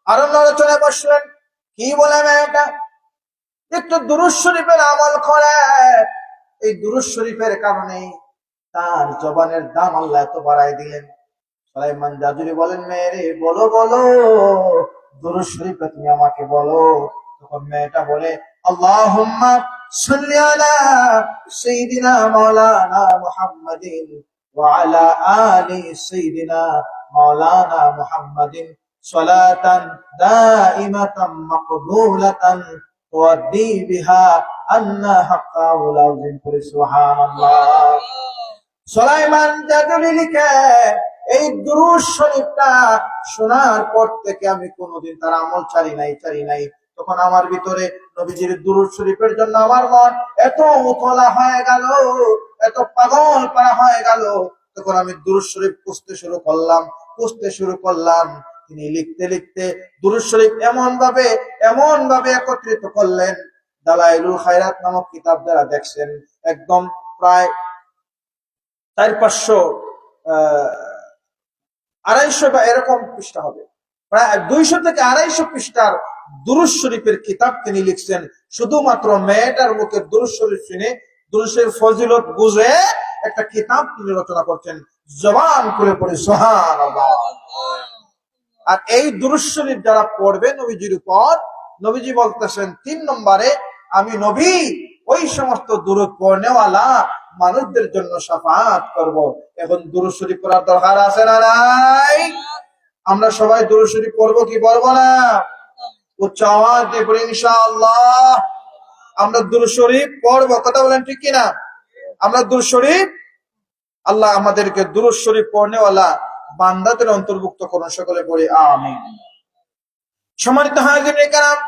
আরো নড়াচড়ে বসলেন, কি বলে মেয়েটা, একটু দুরূদ শরীফের আমল করে, এই দুরূদ শরীফের কারণে তার জবানের দাম আল্লাহ এত বাড়াই দিলেন। সুলাইমান জাজুলি বলেন, মেয়েরে বলো বলো, দুরূদ শরীফে তুমি আমাকে বলো। তখন মেয়েটা বলে, আল্লাহুম্মা সাল্লি আলা সাইয়্যিদিনা মাওলানা মুহাম্মাদিন ওয়া আলা আলি সাইয়্যিদিনা মাওলানা মুহাম্মাদিন সালাতান দাইমাতান মাকবুলাতান তুআদ্দি বিহা আন্না হাক্কাহুল আযীম। সুবহানাল্লাহ। সুলাইমান জাজুলি লিখে, এই দুরূদ শরীফটা শোনার পর থেকে আমি কোনোদিন তার আমল ছাড়ি নাই। তখন আমার ভিতরে নবীজির দুরূদ শরীফের জন্য আমার মন এত উতলা হয়ে গেল, এত পাগল পারা হয়ে গেল। তখন আমি দুরূদ শরীফ খুঁজতে শুরু করলাম। তিনি লিখতে লিখতে দুরূদ শরীফ এমন ভাবে একত্রিত করলেন, দালাইলুল খায়রাত নামক কিতাব যারা দেখছেন, একদম প্রায় 400-500 250 বা এরকম পৃষ্ঠা হবে, প্রায় 200 থেকে 250 পৃষ্ঠার দুরূদ শরীফের কিতাব তিনি লিখছেন। শুধুমাত্র মেয়েটার মুখে দুরূদ শরীফ শুনে, দুরূদ শরীফ ফজিলত বুঝে একটা কিতাব তিনি রচনা করছেন। জবান খুলে পড়ে সুবহানাল্লাহ। আর এই দুরূদ শরীফ যারা পড়বে নবীজির উপর, নবীজি বলতেছেন 3 নম্বরে, আমি নবী ওই সমস্ত দুরূদ পড়নেওয়ালা মানুষদের জন্য শাফাআত করব। এখন দুরূদ শরীফ পড়ার দরকার আছে না নাই? আমরা সবাই দুরূদ শরীফ পড়বো কি পড়বো না? উচ্চ আওয়াজ দিয়ে পড়ি ইনশাআল্লাহ। আমরা দুরূদ শরীফ পড়বো, কথা বলেন ঠিক কিনা? আমরা দুরূদ শরীফ, আল্লাহ আমাদেরকে দুরূদ শরীফ পড়নেওয়ালা বান্দাদের অন্তর্ভুক্ত করুন, সকলে পড়ি আমিন। সম্মানিত হাজিরিন কিরাম,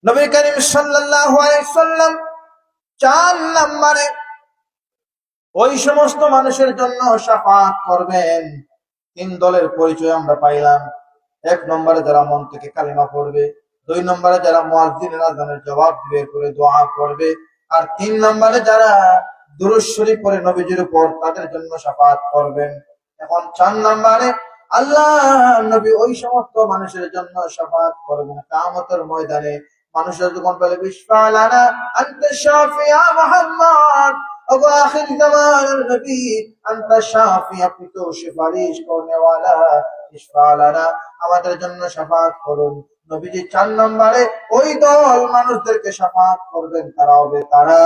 নবী করিম সাল্লাল্লাহু আলাইহি ওয়াসাল্লাম 4 নম্বরে ওই সমস্ত মানুষের জন্য শাফাআত করবেন। 3 দলের পরিচয় আমরা পাইলাম। 1 নম্বরে যারা মন থেকে কালিমা পড়বে, 2 নম্বরে যারা মুয়াজ্জিনের আযানের জবাব দিয়ে করে দোয়া করবে, আর 3 নম্বরে যারা দুরূদ শরীফ পড়ে নবীজির উপর তাদের জন্য শাফাআত করবেন। এখন 4 নম্বরে আল্লাহ নবী ওই সমস্ত মানুষের জন্য শাফাআত করবেন কিয়ামতের ময়দানে। মানুষের যখন বলে বিশফালানা আনতা শাফিয়া মুহাম্মদ, अब आखिर ज़मान नबी अंत शाफी, আপনি তো সুপারিশ করনেওয়ালা, ইশফালানা আমাদের জন্য শাফাআত করুন। নবীজি 4 নম্বরে ওই দল মানুষদেরকে শাফাআত করবেন। তারা হবে তারা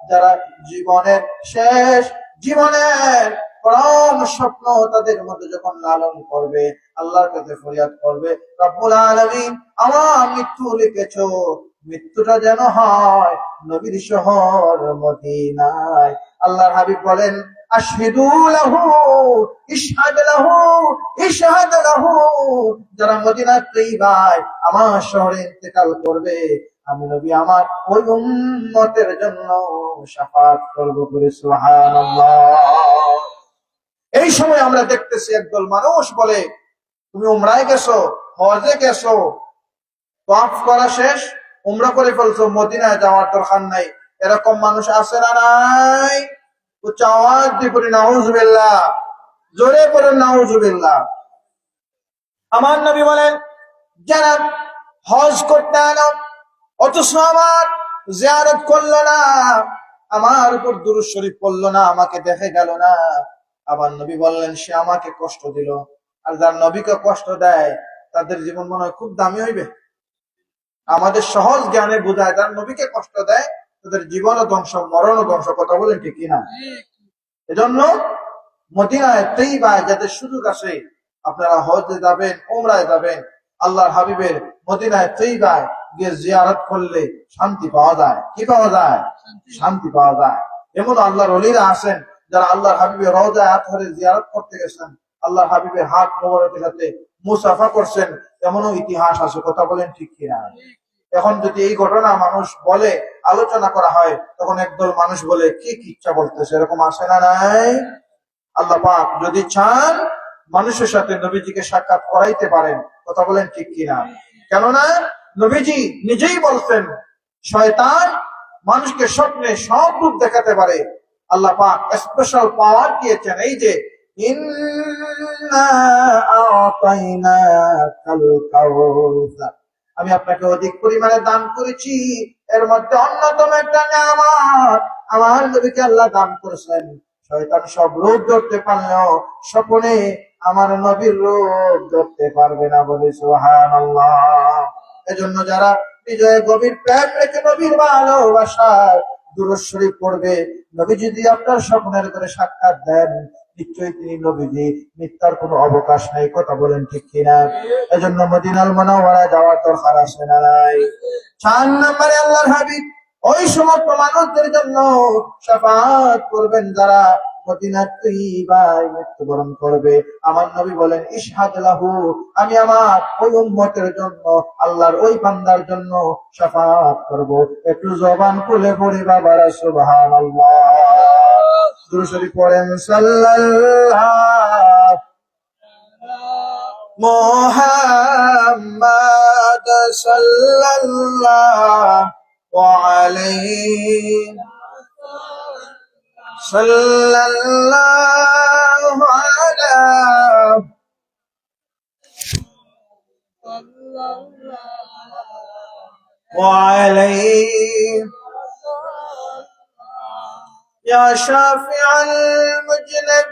যারা জীবনের শেষ, জীবনের পরম স্বপ্ন তাদের মধ্যে যখন লালন করবে, আল্লাহর কাছে ফরিয়াদ করবে, রব্বুল আলামিন আমার মৃত্যু লিখেছো, মৃত্যুটা যেন হয় নবীর শহর মদিনায়। আল্লাহর হাবিব বলেন আশহিদু লাহু ইশহাদ লাহু ইশহাদ লাহু, যারা মদিনা তৈবায় আমার শহরে ইন্তেকাল করবে, আমি নবী আমার ওই উম্মতের জন্য শাফাআত করব, করে সুবহানাল্লাহ। এই সময় আমরা দেখতেছি একদল মানুষ বলে তুমি উমরায় গেছো, হজে গেছো, তাওয়াফ করা শেষ, উমরা করে ফেলছো, মদিনায় যাওয়ার দরকার নাই। এরকম মানুষ আছে না নাই? উচ্চ আওয়াজ দিয়ে পড়ি নাউজুবিল্লাহ, জোরে পড়ুন নাউজুবিল্লাহ। আমার নবী বলেন যারা হজ করতে আনো অথচ আমার জিয়ারত করলো না, আমার উপর দুরূদ শরীফ পড়লো না, আমাকে দেখে গেল না, আবার নবী বললেন সে আমাকে কষ্ট দিল। আর যার নবীকে কষ্ট দেয় তাদের জীবন মনে হয় খুব দামি হইবে। আমাদের সহজ জ্ঞানে বোঝায় যার নবীকে কষ্ট দেয় তাদের জীবনও ধ্বংস, মরণও ধ্বংস, কথা বলেন ঠিক কিনা? এজন্য মদিনায় তৈবায় যাদের সুযোগ আসে, আপনারা হজে যাবেন, উমরায় যাবেন, আল্লাহর হাবিবের মদিনায় তৈবায় গিয়ে জিয়ারত করলে শান্তি পাওয়া যায়। কি পাওয়া যায়? শান্তি পাওয়া যায়। এমন আল্লাহর ওলিরা আছেন যারা আল্লাহর হাবিবের রওজা হাত ধরে জিয়ারত করতে গেছেন, আল্লাহর হাবিবের হাত মোবারকের সাথে মুসাফা করছেন, এমনও ইতিহাস আছে, কথা বলেন ঠিক কিনা? এখন যদি এই ঘটনা মানুষ বলে, আলোচনা করা হয়, তখন একদল মানুষ বলে কি ইচ্ছা বলতেছে, এরকম আসে না নাই? আল্লাহ পাক যদি চান মানুষের সাথে নবীজিকে সাক্ষাৎ করাইতে পারেন, কথা বলেন ঠিক কিনা? কেননা নবীজি নিজেই বলছেন শয়তান মানুষকে স্বপ্নে সব রূপ দেখাতে পারে। আল্লাহ পাক স্পেশাল পাওয়ার দিয়েছেন, এই যে ইন্না আ'তাইনাকাল কাউসার, আমি আপনাকে অধিক পরিমাণে দান করেছি। এর মধ্যে অন্যতম একটা নিয়ামত আমার নবীকে আল্লাহ দান করেছেন। শয়তান সব রূপ ধরতে পারলেও স্বপ্নে আমার নবীর রূপ ধরতে পারবে না, বলে সুবহানাল্লাহ। এজন্য যারা হৃদয়ে গভীর প্রেম রেখে নবীর ভালোবাসায় দুরূদ শরীফ পড়বে, নবী যদি আপনার স্বপ্নের করে সাক্ষাৎ দেন, নিশ্চয়ই তিনি নবীজি, মিথ্যার কোনো অবকাশ নাই, কথা বলেন ঠিক কিনা? এজন্য মদিনাল মুনাওয়ারা যাওয়ার দরকার আছে না নাই? 4 নম্বরে আল্লাহর হাবিব ওই সমস্ত মানুষদের জন্য শাফাআত করবেন যারা মদিনার তৈবায় মৃত্যুবরণ করবে। আমার নবী বলেন ইশহাদ লাহু, আমি আমার ওই উম্মতের জন্য, আল্লাহর ওই বান্দার জন্য শাফাআত করব। একটু জবান খুলে পড়ি বাবারা সুবহানাল্লাহ। দুরূদ শরীফ পড়েন সাল্লাল্লাহু মুহাম্মাদ সাল্লাল্লাহু আলাইহি সাল্লাল্লাহু আলাইহি يا شافع المجنبين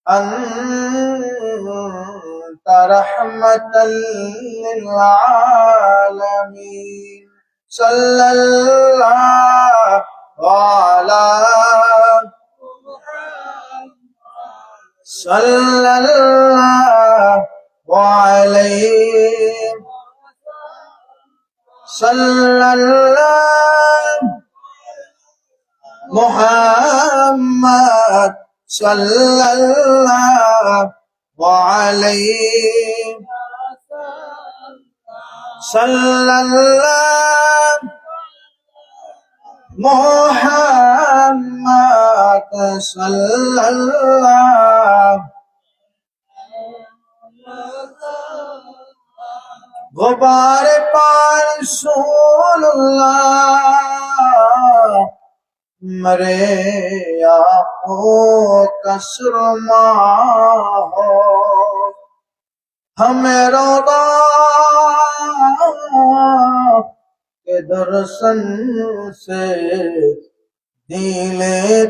أنت رحمة للعالمين صلى الله على صلى الله وعليه صلى الله محمد صلى الله عليه صلى الله محمد صلى الله غبار پار رسول اللہ مرے آنکھوں کا سرما ہو ہمیں روضہ کے درشن سے دل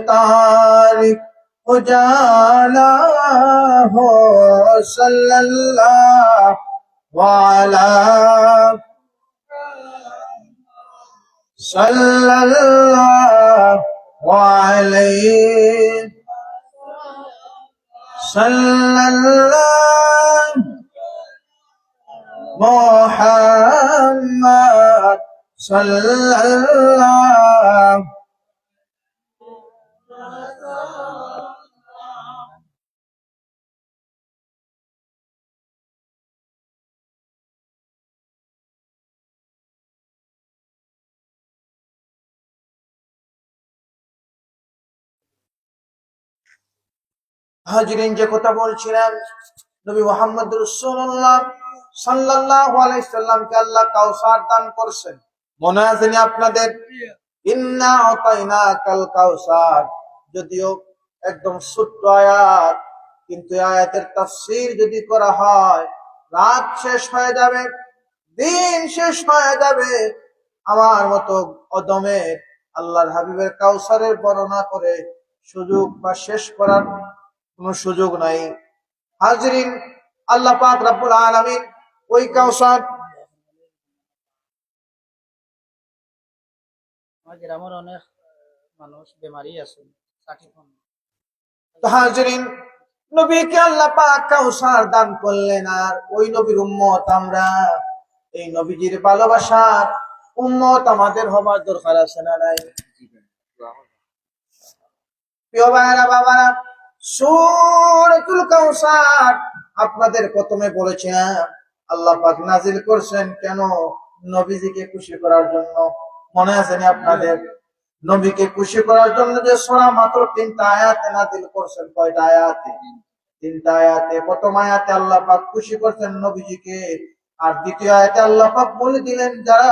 تاریک اجالا ہو صلی اللہ وعلى صلى الله عليه صلى الله محمد صلى الله হাজরিন, যে কথা বলছিলাম, নবী মুহাম্মদ রাসূলুল্লাহ সাল্লাল্লাহু আলাইহি সাল্লামকে আল্লাহ কাউসার দান করেছেন। মনে আছে নি আপনাদের? ইন্না আতাইনাকাল কাউসার, যদিও একদম ছোট্ট আয়াত, কিন্তু আয়াতের তাফসীর যদি করা হয় রাত শেষ হয়ে যাবে, দিন শেষ হয়ে যাবে। আমার মতো অদমের আল্লাহর হাবিবের কাউসারের বর্ণনা করে সুযোগ বা শেষ করার কোন সুযোগ নাই। হাজরিন, আল্লাহ পাক রব্বুল আলামিন ওই কাউসার, গ্রামের অনেক মানুষ বেমারি আছে। হাজরিন, নবীকে আল্লাহ পাক কাউসার দান করলেন, আর ওই নবীর উম্মত আমরা, এই নবীজির ভালোবাসার উম্মত আমাদের হবার দরকার আছে না নাই? প্রিয় ভাইরা, বাবারা, সূরাতুল কাউসার আপনাদের প্রথমে বলেছিলাম আল্লাহ পাক নাজিল করছেন কেন? নবীজিকে খুশি করার জন্য। মনে আছে নি আপনাদের? নবীকে খুশি করার জন্য যে সূরা মাত্র 3টা আয়াতে নাজিল করছেন। কয়টা আয়াতে? 3টা আয়াতে। প্রথম আয়াতে আল্লাহ পাক খুশি করছেন নবীজিকে, আর দ্বিতীয় আয়াতে আল্লাহ পাক বলে দিলেন যারা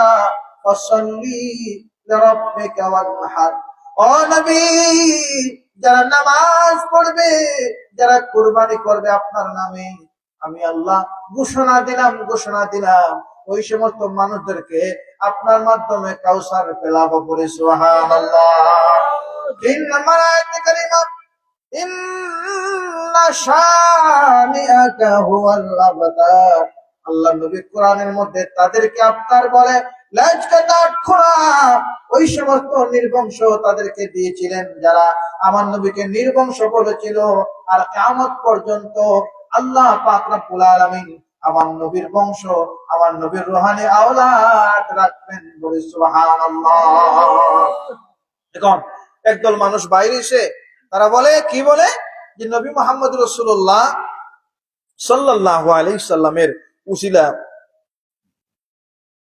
ফাসাল্লি লিরাব্বিকা ওয়ানহার, ও নবী, যারা নামাজ পড়বে, যারা কুরবানি করবে আপনার নামে, আমি আল্লাহ ঘোষণা দিলাম ওই সমস্ত মানুষদেরকে আপনার মাধ্যমে কাউসার পেলাবো করে। সুবহানাল্লাহ। 3 নম্বর আয়াতে কারিমা, ইন্না শানিআকা হুয়াল আবতার, আল্লাহ নবী কোরআনের মধ্যে তাদেরকে আবতার বলে। ওই সমস্ত নির্বংশ তাদেরকে দিয়েছিলেন যারা আমার নবীকে নির্বংশ বলেছিল। আর কিয়ামত পর্যন্ত আল্লাহ পাক রব্বুল আলামিন আমার নবীর বংশ, আমার নবীর রূহানি আওলাদ রাখবেন বলে সুবহানাল্লাহ। এখন একদল মানুষ বাইরে এসে তারা বলে, কি বলে? যে নবী মুহাম্মদ রাসূলুল্লাহ সাল্লাল্লাহু আলাইহি সাল্লামের উসিলা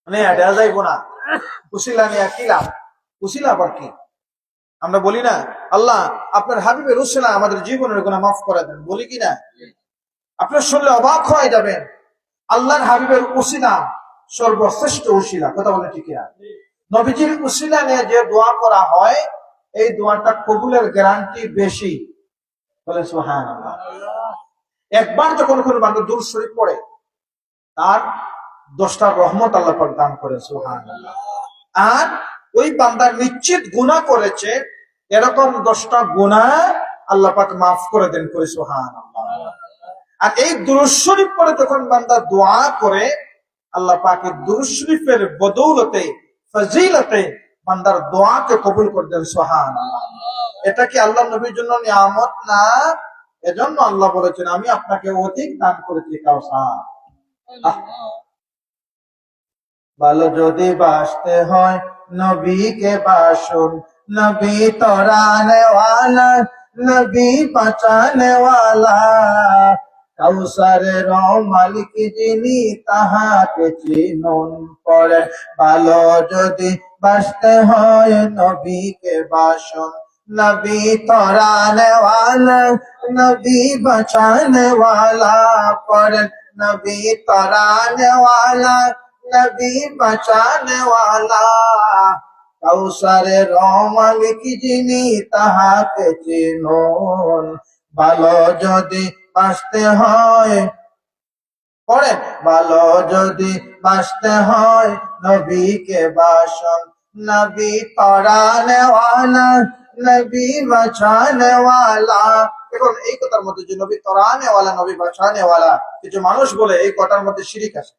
মানে এটা যাইব না, উসিলা নিয়ে কি লাভ? উসিলা আবার কি? আমরা বলি না আল্লাহ আপনার হাবিবের উসিলা আমাদের জীবনের গুনাহ মাফ করে দেন, বলি কি না? আপনার শুনলে অবাক হয়ে যাবেন, আল্লাহর হাবিবের উসিলা সর্বশ্রেষ্ঠ উসিলা। কথা বলে ঠিক না? নবীজির উসিলা নিয়ে যে দোয়া করা হয়, এই দোয়াটা কবুলের গ্যারান্টি বেশি। বলে সুবহানাল্লাহ। একবার যখন কোনো বান্দা দুরূদ শরীফ পড়ে, তার 10টা রহমত আল্লাহ পাক দান করে। সুবহানাল্লাহ। আর ওই বান্দার নিশ্চিত গুনাহ করেছে এরকম 10টা গুনাহ আল্লাহ পাক মাফ করে দেন করে। সুবহানাল্লাহ। আর এই দুরূদ শরীফ পড়ে যখন বান্দা দোয়া করে, আল্লাহ পাকের দুরূদ শরীফের বদৌলতে, ফজিলতে বান্দার দোয়াকে কবুল করে দেন। সুবহানাল্লাহ। এটা কি আল্লাহ নবীর জন্য নিয়ামত না? এজন্য আল্লাহ বলেছেন আমি আপনাকে অধিক দান করেছি কাউসার। আহ, ভালো যদি বাসতে হয় নবীকে বাসুন, নবী তরানে ওয়ালা, নবী বাঁচানে ওয়ালা। কাউসারের মালিক যিনি তাহাকে চিনুন, পড়ে ভালো যদি বাসতে হয় নবীকে বাসুন, নবী তরানে ওয়ালা, নবী বাঁচানে ওয়ালা। পড়ে নবী তরানে ওয়ালা, নবী বাঁচানে ওয়ালা। কাউসারের মালিক যিনি তাহাকে চিনুন, ভালো যদি বাঁচতে হয়, পড়েন ভালো যদি বাঁচতে হয় নবীকে বাসন, নবী পড়ানে ওয়ালা, নবী বাঁচানে ওয়ালা। এখন এই কথার মধ্যে যে নবী তরানে ওয়ালা, নবী বাঁচানে ওয়ালা, কিছু মানুষ বলে এই কথার মধ্যে শিরিক আছে।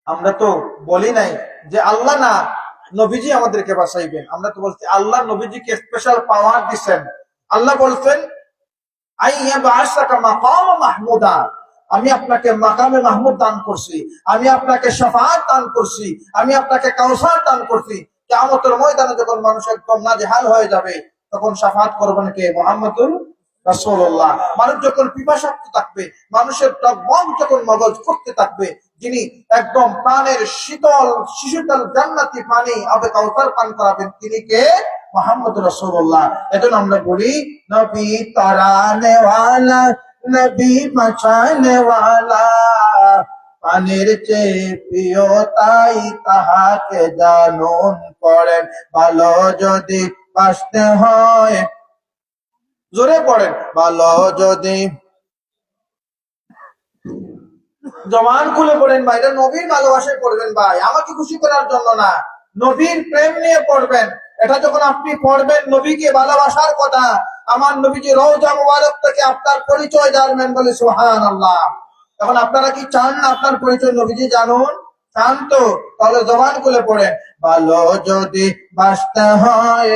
আমরা তো বলি নাই যে আল্লাহ না নবীজি আমাদেরকে বাঁচাইবেন, আমরা তো বলছি আল্লাহ নবীজিকে স্পেশাল পাওয়ার দিচ্ছেন। আল্লাহ বলছেন মাহমুদা, আমি আপনাকে মাকামে মাহমুদ দান করছি, আমি আপনাকে শাফাআত দান করছি, আমি আপনাকে কাউসার দান করছি। কিয়ামতের ময়দানে যখন মানুষ একদম নাজেহাল হয়ে যাবে তখন শাফাআত করবেন কে? মুহাম্মদুর রাসূলুল্লাহ। মানুষ যখন পিপাসার্থ থাকবে, মানুষের মন যখন মগজ করতে থাকবে, যিনি একদম প্রাণের শীতল শিশুতল জান্নাতি পানি আবে কাউসার পান করাবেন, তিনি কে? মোহাম্মদ রাসূলুল্লাহ। এজন্য আমরা বলি নবী তরানে ওয়ালা, নবী বাঁচানে ওয়ালা। পানির চেয়ে প্রিয় তাই তাহাকে জানুন, পড়েন ভালো যদি বাঁচতে হয়, জোরে পড়েন ভালো যদি, জবান খুলে পড়েন ভাই, এটা নবীর ভালোবাসায় পড়বেন ভাই, আমাকে খুশি করার জন্য না, নবীর প্রেম নিয়ে পড়বেন। এটা যখন আপনি পড়বেন নবীকে ভালোবাসার কথা, আমার নবীজি রওজা মুবারক থেকে আপনার পরিচয় জানবেন, বলে সুবহানাল্লাহ। এখন আপনারা কি চান না আপনার পরিচয় নবীজি জানুন? চান তো? তাহলে জবান খুলে পড়েন ভালো যদি বাঁচতে হয়,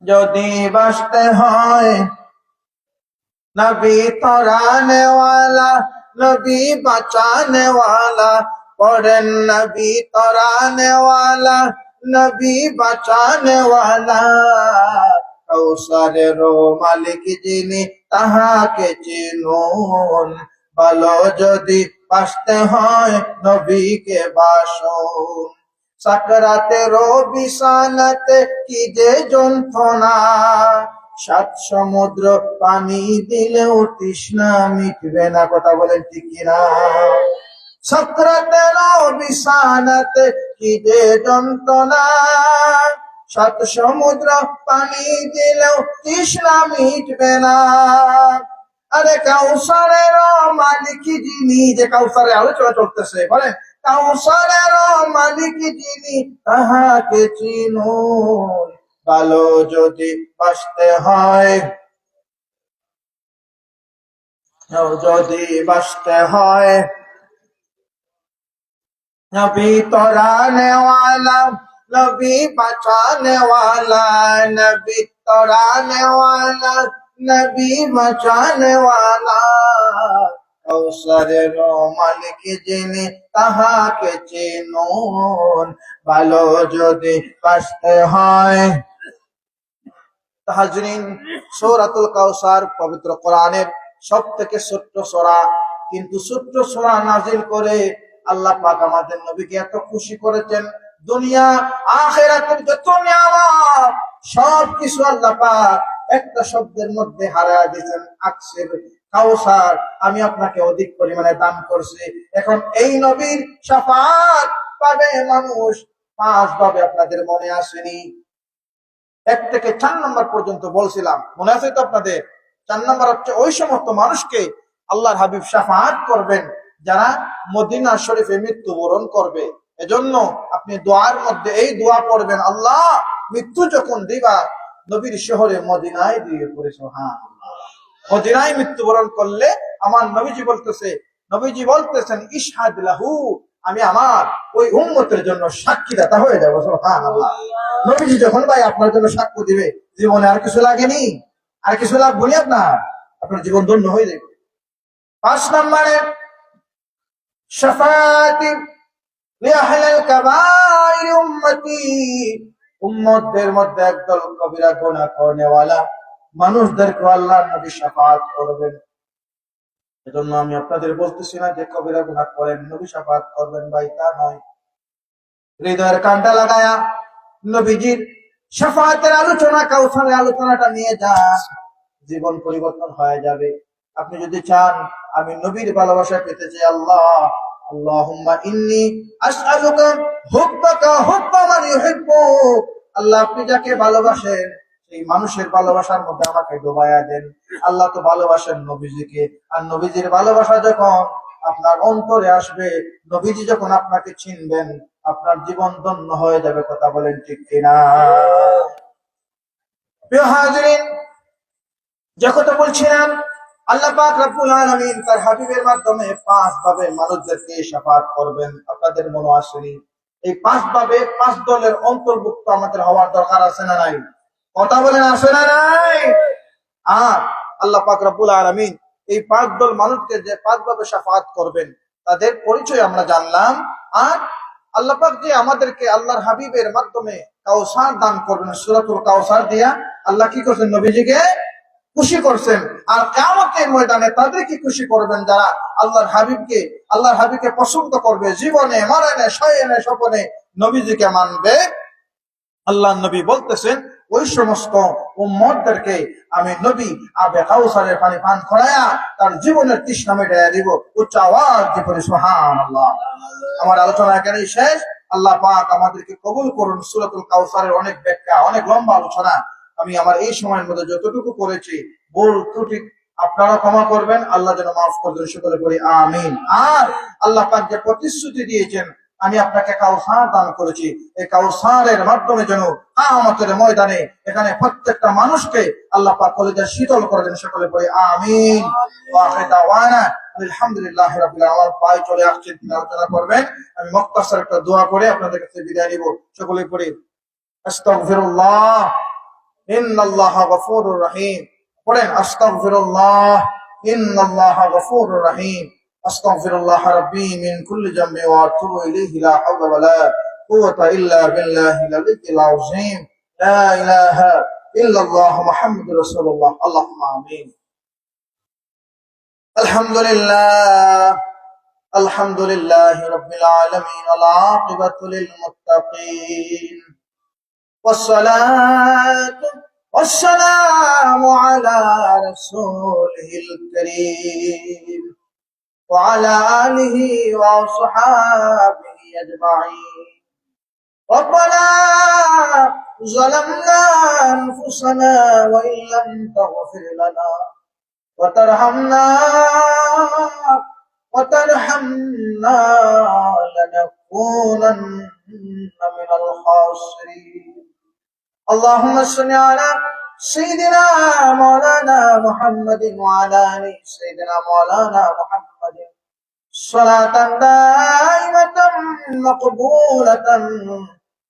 যদি বাঁচতে হয় नबी तराने वाला, नबी बचाने वाला। पढ़न नबी तराने वाला, नबी बचाने वाला। कौसर रो मालिक যিনি তাহাকে চিনুন, ভালো যদি বাঁচতে হয় নবীকে বাসুন। সাকরাতের বিছানাতে কি যে যন্ত্রণা, সাত সমুদ্র পানি দিলেও তৃষ্ণা মিটবে না। কথা বলেন ঠিক কিনা? সাকরাতের বিছানাতে কি যে যন্ত্রণা, সাত সমুদ্র পানি দিলেও তৃষ্ণা মিটবে না। আরে কাউসারের মালিক যিনি, যে কাউসারের আলোচনা চলতেছে, বলেন কাউসারের মালিক যিনি তাহাকে চিনুন, ভালো যদি বাঁচতে হয়, যদি বাঁচতে হয় নবী তরানে ওয়ালা, নবী বাঁচানে ওয়ালা। নবী তরানে ওয়ালা, নবী বাঁচানে ওয়ালা। কৌসরের মালিক যিনি তাহাকে চিনুন, ভালো যদি বাঁচতে হয়। তাহাজ্জুরিন, সূরাতুল কাউসার পবিত্র কোরআনের সবথেকে ছোট্ট সূরা, কিন্তু ছোট্ট সূরা নাজিল করে আল্লাহ পাক আমাদের নবীকে এত খুশি করেছেন। দুনিয়া আখিরাতের যত নিয়ামত সব কিছু আল্লাহ পাক একটা শব্দের মধ্যে হারায় দিয়েছেন, আকসির কাউসার, আমি আপনাকে অধিক পরিমাণে দান করছি। এখন এই নবীর শাফাআত পাবে মানুষ পাঁচ ভাবে, আপনাদের মনে আসেনি? 1 থেকে 4 নম্বর পর্যন্ত বলছিলাম, মনে আছে তো আপনাদের? 4 নম্বর হচ্ছে ওই সমস্ত মানুষকে আল্লাহর হাবিব শাফাআত করবেন যারা মদিনা শরীফে মৃত্যুবরণ করবে। এজন্য আপনি দোয়ার মধ্যে এই দোয়া পড়বেন, আল্লাহ মৃত্যু যখন দিবা নবীর শহরে মদিনায় দিয়ে পড়ে। সুবহানাল্লাহ। মদিনায় মৃত্যুবরণ করলে আমার নবীজি বলতেছেন ইশহাদ লাহু, আমি আমার ওই উম্মতের জন্য সাক্ষীদাতা হয়ে যাবো। সুবহানাল্লাহ। নবীজি যখন ভাই আপনার জন্য সাক্ষ্য দিবে, জীবনে আর কিছু লাগেনি, আর কিছু লাগবে আপনার জীবন ধন্য হয়ে যাবে। 5 নম্বরে শাফাআতি লিআহলিল কাবাইর উম্মতি, উম্মতদের মধ্যে একদল কবিরা গুনাহ করেনেওয়ালা মানুষদেরকে আল্লাহর নবী শাফাআত করবেন। এজন্য আমি আপনাদের বলতেছি না যে কবিরা গুনাহ করেন নবী শাফাআত করবেন, ভাই তা নয়। হৃদয়ের কানটা লাগায়া নবীজির শাফাআতের আলোচনা, কাউসারের আলোচনাটা নিয়ে যান, জীবন পরিবর্তন হয়ে যাবে। আপনি যদি চান আমি নবীর ভালোবাসা পেতে চাই, আল্লাহুম্মা ইন্নী আসআলুকা হুব্বাকা হুব্বা মান ইউহিব্বুক, আল্লাহ আপনি যাকে ভালোবাসেন সেই মানুষের ভালোবাসার মধ্যে আমাকে ডুবাইয়া দেন। আল্লাহ তো ভালোবাসেন নবীজিকে, আর নবীজির ভালোবাসা যখন আপনার অন্তরে আসবে, নবীজি যখন আপনাকে চিনবেন, আপনার জীবন ধন্য হয়ে যাবে। কথা বলেন ঠিক কিনা? প্রিয় হাজিরিন, যে কথা বলছিলাম, আল্লাহ পাক রব্বুল আলামিন তার হাবিবের মাধ্যমে 5 ভাবে মানুষদেরকে শাফাআত করবেন। আপনাদের মনে আসেনি? এই 5 ভাবে 5 দলের অন্তর্ভুক্ত আমাদের হওয়ার দরকার আছে না নাই? কথা বলেন, আছে না নাই? আর আল্লাহ পাক রব্বুল আলামিন এই 5 দল মানুষকে যে 5 ভাবে শাফাআত করবেন তাদের পরিচয় আমরা জানলাম। আর আল্লাহ পাক যে আমাদেরকে আল্লাহর হাবিবের মাধ্যমে কাউসার দান করবেন, সূরাতুল কাউসার দিয়া আল্লাহ কি করছেন? নবীজিকে খুশি করছেন। আর কিয়ামতের ময়দানে তাদেরকে খুশি করবেন যারা আল্লাহর হাবিবকে পছন্দ করবে, জীবনে মরণে শয়নে স্বপনে নবীজিকে মানবে। আল্লাহ নবী বলতেছেন ওই সমস্ত উম্মতদেরকে আমি নবী আবে কাউসারের পানি পান করায়া তার জীবনের তৃষ্ণা মিটাইয়া দিব। উচ্চ আওয়াজ দিয়ে পড়ি সুবহানাল্লাহ। আমার আলোচনা এখানেই শেষ। আল্লাহ পাক আমাদেরকে কবুল করুন। সূরাতুল কাউসারের অনেক ব্যাখ্যা, অনেক লম্বা আলোচনা আমি আমার এই সময়ের মধ্যে যতটুকু করেছি, ভুল ত্রুটি আপনারা ক্ষমা করবেন, আল্লাহ যেন মাফ করে দেন, সকলে করি আমিন। আর আল্লাহ পাক যে প্রতিশ্রুতি দিয়েছেন আমি আপনাকে কাউসার দান করেছি, এই কাউসারের মাধ্যমে যেন কিয়ামতের ময়দানে এখানে প্রত্যেকটা মানুষকে আল্লাহ পাক কলিজা শীতল করে দেন, সকলে করি আমিন। ওয়া আখিরু দাওয়ানা আলহামদুলিল্লাহি রাব্বিল আলামিন। আমার ভাই চলে আসছেন, তিনি আলোচনা করবেন। আমি মুক্তাসার একটা দোয়া করে আপনাদের কাছে বিদায় নিব, সকলে করি আস্তাগফিরুল্লাহ ইন্নাল্লাহা গফুরুর রহিম। পড়েন আস্তাগফিরুল্লাহ ইন্নাল্লাহা গফুরুর রহিম। আস্তাগফিরুল্লাহ রাব্বি মিন কুল্লি যামবি ওয়া আতুবু ইলাইহি লা হাওলা ওয়া লা কুওয়াতা ইল্লা বিল্লাহিল আলিয়্যিল আযীম। লা ইলাহা ইল্লাল্লাহ মুহাম্মাদুর রাসূলুল্লাহ। আল্লাহুম্মা আমিন। আলহামদুলিল্লাহ আলহামদুলিল্লাহি রাব্বিল আলামিন। ওয়াল আকিবাতু লিল মুত্তাকিন। والصلاة والسلام على رسوله الكريم وعلى آله وصحابه أجمعين. ربنا ظلمنا أنفسنا وإن لم تغفر لنا وترحمنا لنكونن من الخاسرين. اللهم صل على سيدنا مولانا محمد وعلى آل سيدنا مولانا محمد صلاة دائمة مقبولة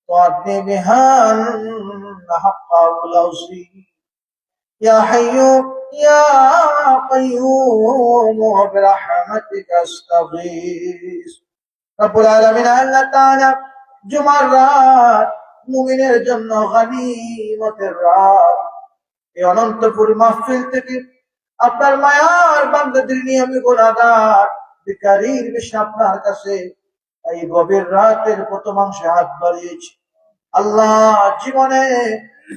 تؤدي بها حق الوصي. يا حي يا قيوم برحمتك استغيث. رب العالمين আল্লাহ তাআলা জুমার রাত মুমিনের জন্য গনিমতের রাত, এই অনন্তপুর মাহফিল থেকে আপনার মায়ার বান্দাদের নিয়ে আমি গুনাহগার ভিখারির বেশে আপনার কাছে এই গভীর রাতের প্রথমাংশে হাত বাড়িয়েছি। আল্লাহ, জীবনে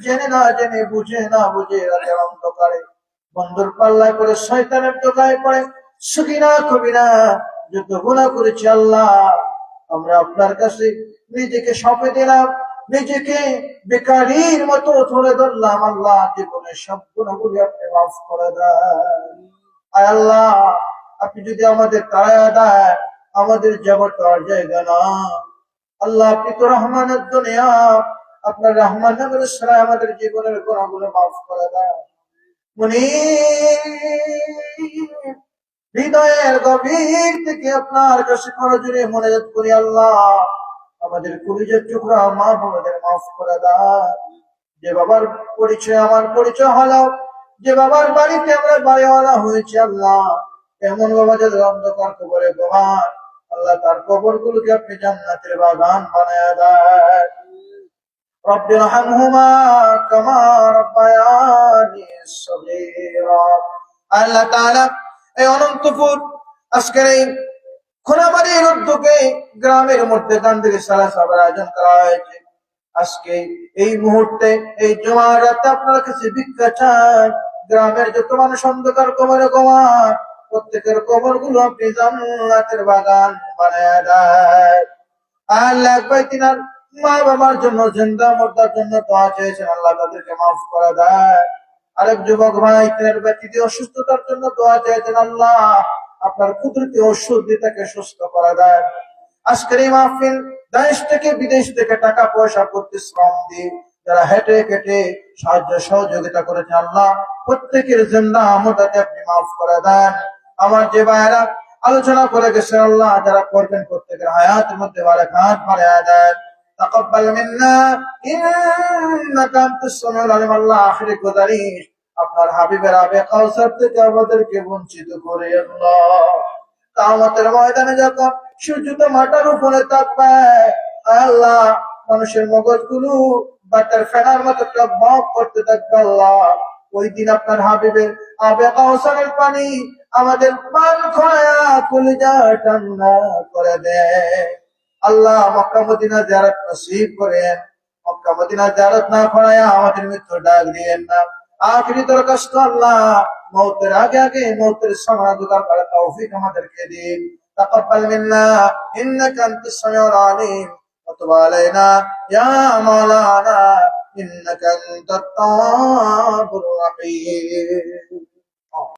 জেনে না জেনে, বুঝে না বুঝে রাতের অন্ধকারে বন্ধুর পাল্লায় করে শয়তানের দোকায় পড়ে সুখিনা কবিরা যত গুনাহ করেছি আল্লাহ, আমরা আপনার কাছে নিজেকে সঁপে দিলাম, নিজেকে বেকারির মতো ধরে ধরলাম। আল্লাহ, জীবনের সব গুনাহগুলি আপনি মাফ করে দেন। আয় আল্লাহ, আপনি যদি আমাদের তাড়ায়া দেন, আমাদের যাবার তার জায়গা না। আল্লাহ, আপনি তো রহমানের দুনিয়া, আপনার রহমান নামের সারায় আমাদের জীবনের গুনাহগুলো মাফ করে দেন। হৃদয়ের গভীর থেকে আপনার কাছে করজোরে মোনাজাত করি, আল্লাহ আমাদের কলিজার টুকরা মা বাবাদের মাফ করে দেন। যে বাবার পরিচয় আমার পরিচয় হলো, যে বাবার বাড়িতে আমরা বাড়িওয়ালা হয়েছে, আল্লাহ এমন বাবা যাদের অন্ধকার কবরে ঘুমান, আল্লাহ তার কবর গুলোকে আপনি জান্নাতের বাগান বানায় দেন। رب ارحمهما كما ربياني صغيرا। আল্লাহ তাআলা এই অনন্তপুর আজকের এই খোলাবাড়ির উদ্যোগে গ্রামের মধ্যে গান্ধীর সালাসাবার আয়োজন করা হয়েছে। আজকে এই মুহূর্তে এই জুমার রাতে আপনার কাছে ভিক্ষা চাই, গ্রামের যত মানুষ অন্ধকার কবরে ঘুমান, প্রত্যেকের কবর গুলো আপনি জান্নাতের বাগান বানায় দেন। আল্লাহ একবার তিনার মা বাবার জন্য, জিন্দা মুর্দার জন্য দোয়া চেয়েছেন, আল্লাহ তাদেরকে মাফ করে দেয়। আরেক যুবক ভাই তিনার ব্যক্তিতে অসুস্থতার জন্য দোয়া চেয়েছেন, আল্লাহ আপনার কুদরতি ওষুধ দিয়ে তাকে সুস্থ করে দেয়। আজকের এই মাহফিল দেশ থেকে বিদেশ থেকে টাকা পয়সা করতে শ্রম দিয়ে যারা হেঁটে কেটে সাহায্য সহযোগিতা করেছেন, আল্লাহ প্রত্যেকের জিন্দা মুর্দাকে আপনি মাফ করে দেন। আমার যে ভাইয়েরা আলোচনা করে গেছে, আল্লাহ যারা করবেন প্রত্যেকের হায়াতের মধ্যে বারাকাত বাড়ায়া দেন। তাকাব্বাল মিন্না ইন্নাকা আনতাস সামিউল আলিম। আল্লাহ আখিরে গুজারিশ আপনার হাবিবের আবে কাউসার থেকে আমাদেরকে বঞ্চিত করে আল্লাহ কিয়ামতের ময়দানে যখন সূর্যটা মাথার উপরে থাকবে, আল্লাহ মানুষের মগজগুলো বাটার ফেনার মতো টকবক করতে থাকবে, আল্লাহ ওই দিন আপনার হাবিবের আবে কাউসারের পানি আমাদের পান খয়া কলিজা ঠান্ডা করে দেয়। আল্লাহ মক্কা মদিনা জিয়ারত নসিব করেন। মক্কা মদিনা জিয়ারত না করায়া আমাদের মৃত্যু ডাক দিয়েন না। আখিরি দরখাস্ত আল্লাহ মৌতের আগে আগে মৌতের সময় দুটার করা তৌফিক আমাদেরকে দিন। তাকাব্বাল মিন্না ইন্নাকা আনতাস সামিউল আলিম ওয়া তুব আলাইনা ইয়া মাওলানা ইন্নাকা আনতাত তাওয়াবুর রহিম।